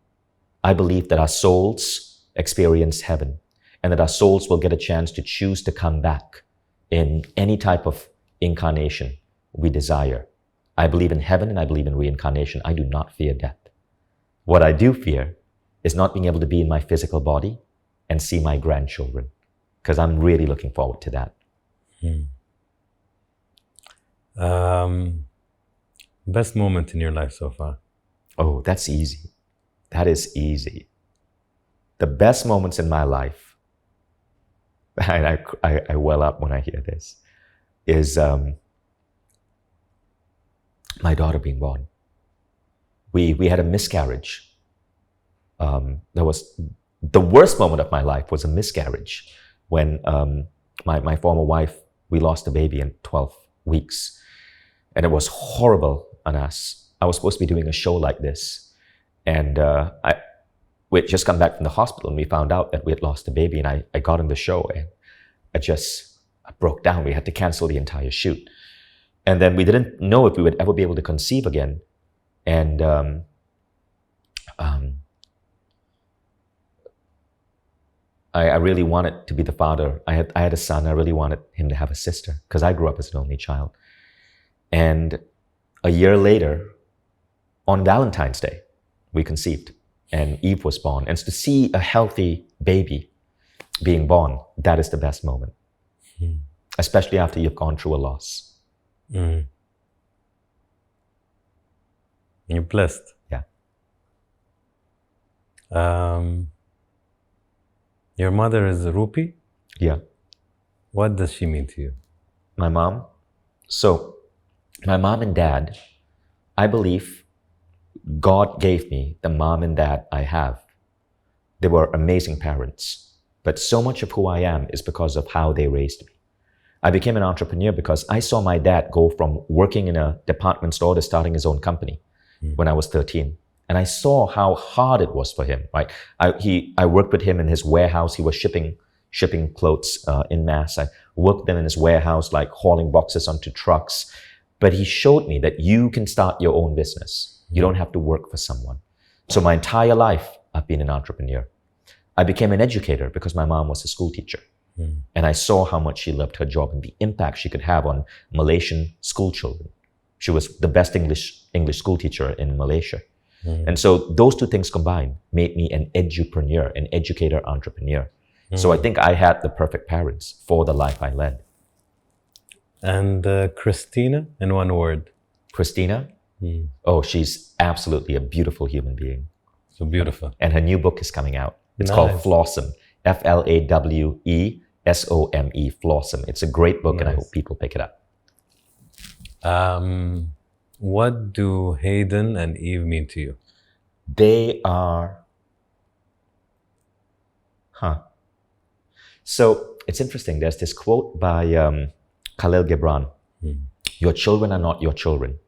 I believe that our souls experience heaven and that our souls will get a chance to choose to come back in any type of incarnation we desire. I believe in heaven and I believe in reincarnation. I do not fear death. What I do fear is not being able to be in my physical body and see my grandchildren, because I'm really looking forward to that. Best moment in your life so far? Oh, that's easy. That is easy. The best moments in my life, and I well up when I hear this, is my daughter being born. We had a miscarriage. That was the worst moment of my life, was a miscarriage when my former wife, we lost a baby in 12 weeks. And it was horrible on us. I was supposed to be doing a show like this. And we had just come back from the hospital and we found out that we had lost a baby, and I got on the show and I broke down. We had to cancel the entire shoot. And then we didn't know if we would ever be able to conceive again. And I really wanted to be the father. I had a son. I really wanted him to have a sister because I grew up as an only child. And a year later, on Valentine's Day, we conceived and Eve was born. And to see a healthy baby being born, that is the best moment, especially after you've gone through a loss. You're blessed. Yeah. Your mother is Rupi? Yeah. What does she mean to you? My mom? So, my mom and dad, I believe God gave me the mom and dad I have. They were amazing parents, but so much of who I am is because of how they raised me. I became an entrepreneur because I saw my dad go from working in a department store to starting his own company when I was 13. And I saw how hard it was for him, right? I worked with him in his warehouse. He was shipping clothes in mass. I worked with him in his warehouse, like hauling boxes onto trucks. But he showed me that you can start your own business. You don't have to work for someone. So my entire life, I've been an entrepreneur. I became an educator because my mom was a school teacher. And I saw how much she loved her job and the impact she could have on Malaysian school children. She was the best English school teacher in Malaysia. And so those two things combined made me an edupreneur, an educator entrepreneur. So I think I had the perfect parents for the life I led. And Christina, in one word? Christina? Oh, she's absolutely a beautiful human being. So beautiful. And her new book is coming out. It's Nice. called Flossom. Flawesome, Flossom. It's a great book, and I hope people pick it up. What do Hayden and Eve mean to you? They are... So, it's interesting. There's this quote by Khalil Gibran. Your children are not your children.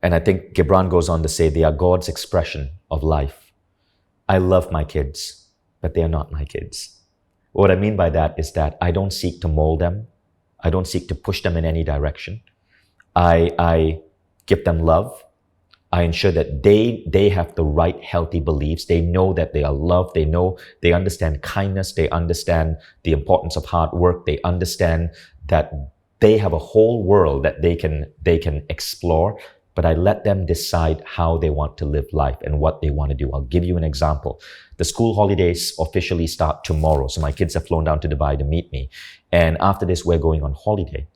And I think Gibran goes on to say they are God's expression of life. I love my kids, but they are not my kids. What I mean by that is that I don't seek to mold them. I don't seek to push them in any direction. I give them love. I ensure that they have the right healthy beliefs. They know that they are loved. They understand kindness. They understand the importance of hard work. They understand that they have a whole world that they can explore. But I let them decide how they want to live life and what they want to do. I'll give you an example. The school holidays officially start tomorrow. So my kids have flown down to Dubai to meet me. And after this, we're going on holiday.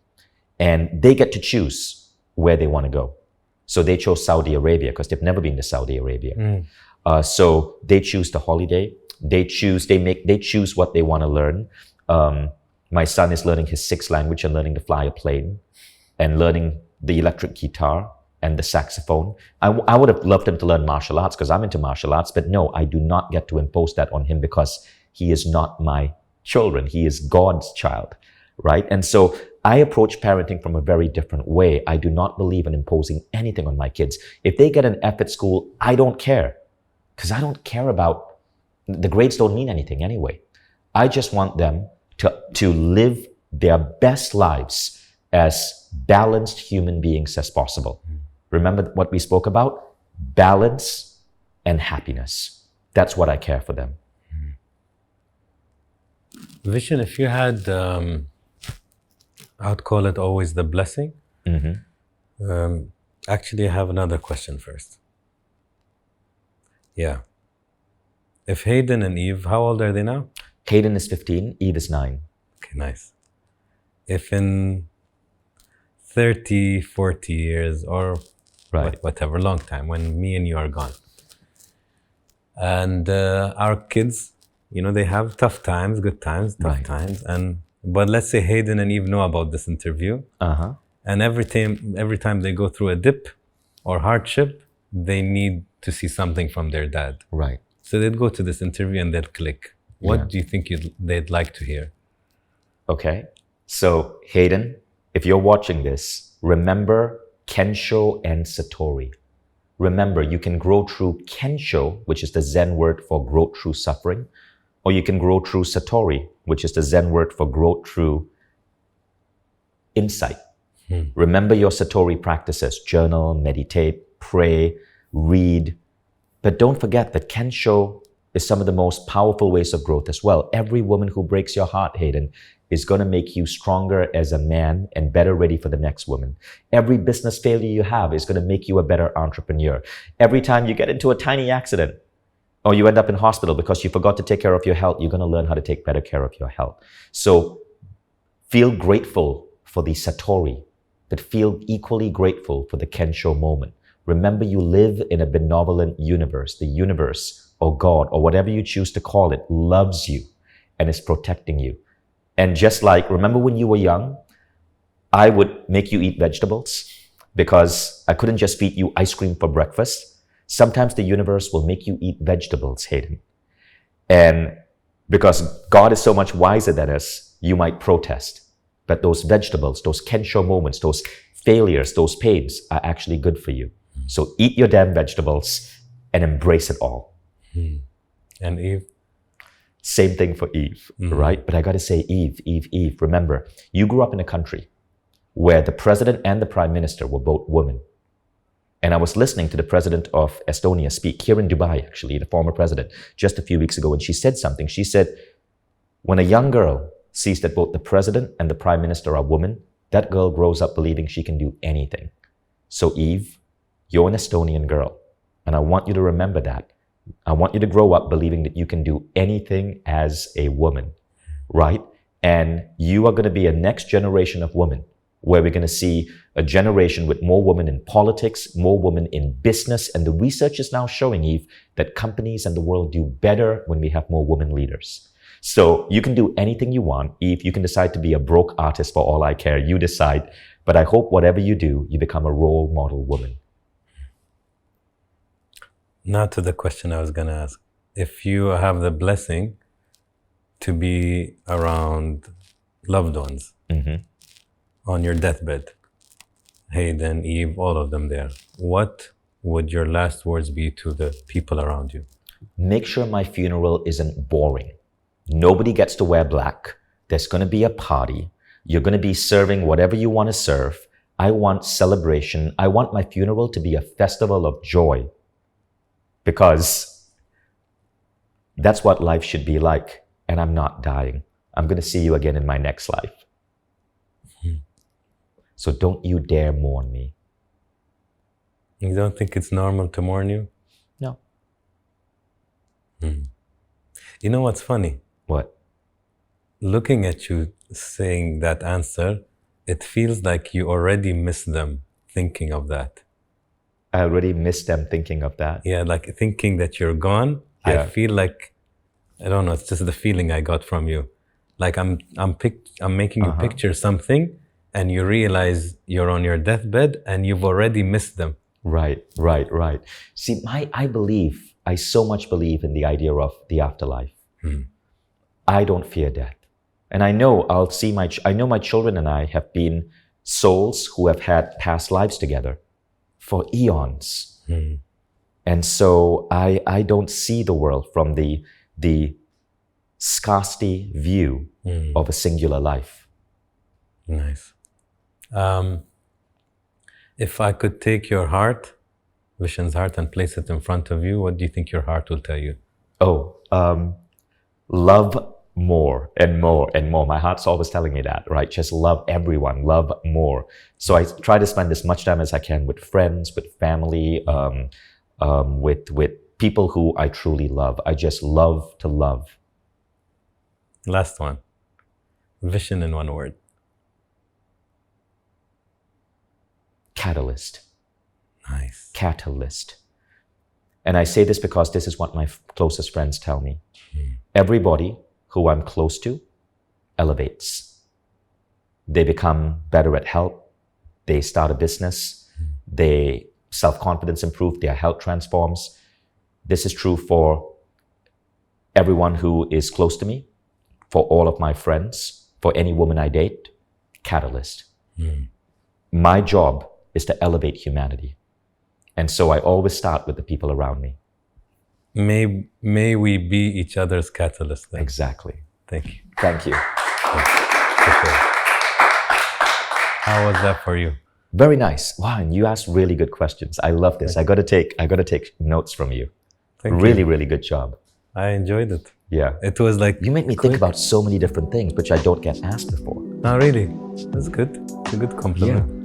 And they get to choose where they want to go. So they chose Saudi Arabia because they've never been to Saudi Arabia. So they choose the holiday. They choose what they want to learn. My son is learning his 6th language and learning to fly a plane and learning the electric guitar and the saxophone. I would have loved him to learn martial arts because I'm into martial arts, but no, I do not get to impose that on him because he is not my children. He is God's child, right? And so I approach parenting from a very different way. I do not believe in imposing anything on my kids. If they get an F at school, I don't care because I don't care about, the grades don't mean anything anyway. I just want them to live their best lives as balanced human beings as possible. Remember what we spoke about? Balance and happiness. That's what I care for them. Vishen, if you had, I'd call it always the blessing. Actually, I have another question first. Yeah. If Hayden and Eve, how old are they now? Hayden is 15, Eve is 9. Okay, nice. If in 30, 40 years or whatever, long time, when me and you are gone, and our kids, you know, they have tough times, good times, tough times, but let's say Hayden and Eve know about this interview, and every time they go through a dip or hardship, they need to see something from their dad. Right. So they'd go to this interview and they'll click. What do you think they'd like to hear? Okay. So Hayden, if you're watching this, remember Kensho and Satori. Remember, you can grow through Kensho, which is the Zen word for growth through suffering, or you can grow through Satori, which is the Zen word for growth through insight. Remember your Satori practices, journal, meditate, pray, read, but don't forget that Kensho is some of the most powerful ways of growth as well. Every woman who breaks your heart, Hayden, is going to make you stronger as a man and better ready for the next woman. Every business failure you have is going to make you a better entrepreneur. Every time you get into a tiny accident or you end up in hospital because you forgot to take care of your health, you're going to learn how to take better care of your health. So feel grateful for the Satori, but feel equally grateful for the Kensho moment. Remember, you live in a benevolent universe. The universe or God or whatever you choose to call it loves you and is protecting you. And just like, remember when you were young, I would make you eat vegetables because I couldn't just feed you ice cream for breakfast. Sometimes the universe will make you eat vegetables, Hayden. And because God is so much wiser than us, you might protest. But those vegetables, those Kensho moments, those failures, those pains are actually good for you. So eat your damn vegetables and embrace it all. And Eve? Same thing for Eve, right? But I got to say, Eve, remember, you grew up in a country where the president and the prime minister were both women. And I was listening to the president of Estonia speak here in Dubai, actually, the former president, just a few weeks ago. And she said something. She said, when a young girl sees that both the president and the prime minister are women, that girl grows up believing she can do anything. So Eve, you're an Estonian girl. And I want you to remember that. I want you to grow up believing that you can do anything as a woman, right? And you are going to be a next generation of women where we're going to see a generation with more women in politics, more women in business. And the research is now showing, Eve, that companies and the world do better when we have more women leaders. So you can do anything you want. Eve, you can decide to be a broke artist for all I care. You decide. But I hope whatever you do, you become a role model woman. Now to the question I was going to ask. If you have the blessing to be around loved ones on your deathbed, Hayden, Eve, all of them there, what would your last words be to the people around you? Make sure my funeral isn't boring. Nobody gets to wear black. There's going to be a party. You're going to be serving whatever you want to serve. I want celebration. I want my funeral to be a festival of joy. Because that's what life should be like. And I'm not dying. I'm going to see you again in my next life. So don't you dare mourn me. You don't think it's normal to mourn you? No. You know what's funny? What? Looking at you saying that answer, it feels like you already miss them thinking of that. I already miss them thinking of that. Yeah, like thinking that you're gone. Yeah. I feel like, I don't know, it's just the feeling I got from you. Like I'm making you picture something, and you realize you're on your deathbed and you've already missed them. Right. See, I so much believe in the idea of the afterlife. I don't fear death. And I know I know my children and I have been souls who have had past lives together for eons. And so I don't see the world from the scarcity view of a singular life. Nice. If I could take your heart, Vishen's heart, and place it in front of you, what do you think your heart will tell you? Love more and more and more. My heart's always telling me that, right? Just love everyone, love more. So I try to spend as much time as I can with friends, with family, with people who I truly love. I just love to love. Last one. Vishen in one word. Catalyst. Nice. Catalyst. And I say this because this is what my closest friends tell me. Everybody who I'm close to elevates. They become better at help. They start a business. Their self-confidence improves. Their health transforms. This is true for everyone who is close to me, for all of my friends, for any woman I date. Catalyst. My job is to elevate humanity. And so I always start with the people around me. May we be each other's catalyst then. Exactly. Thank you. Thank you. How was that for you? Very nice. Wow, and you asked really good questions. I love this. I gotta take notes from you. Really good job. I enjoyed it. Yeah. It was like you make me think about so many different things which I don't get asked before. No, really. That's good. It's a good compliment. Yeah.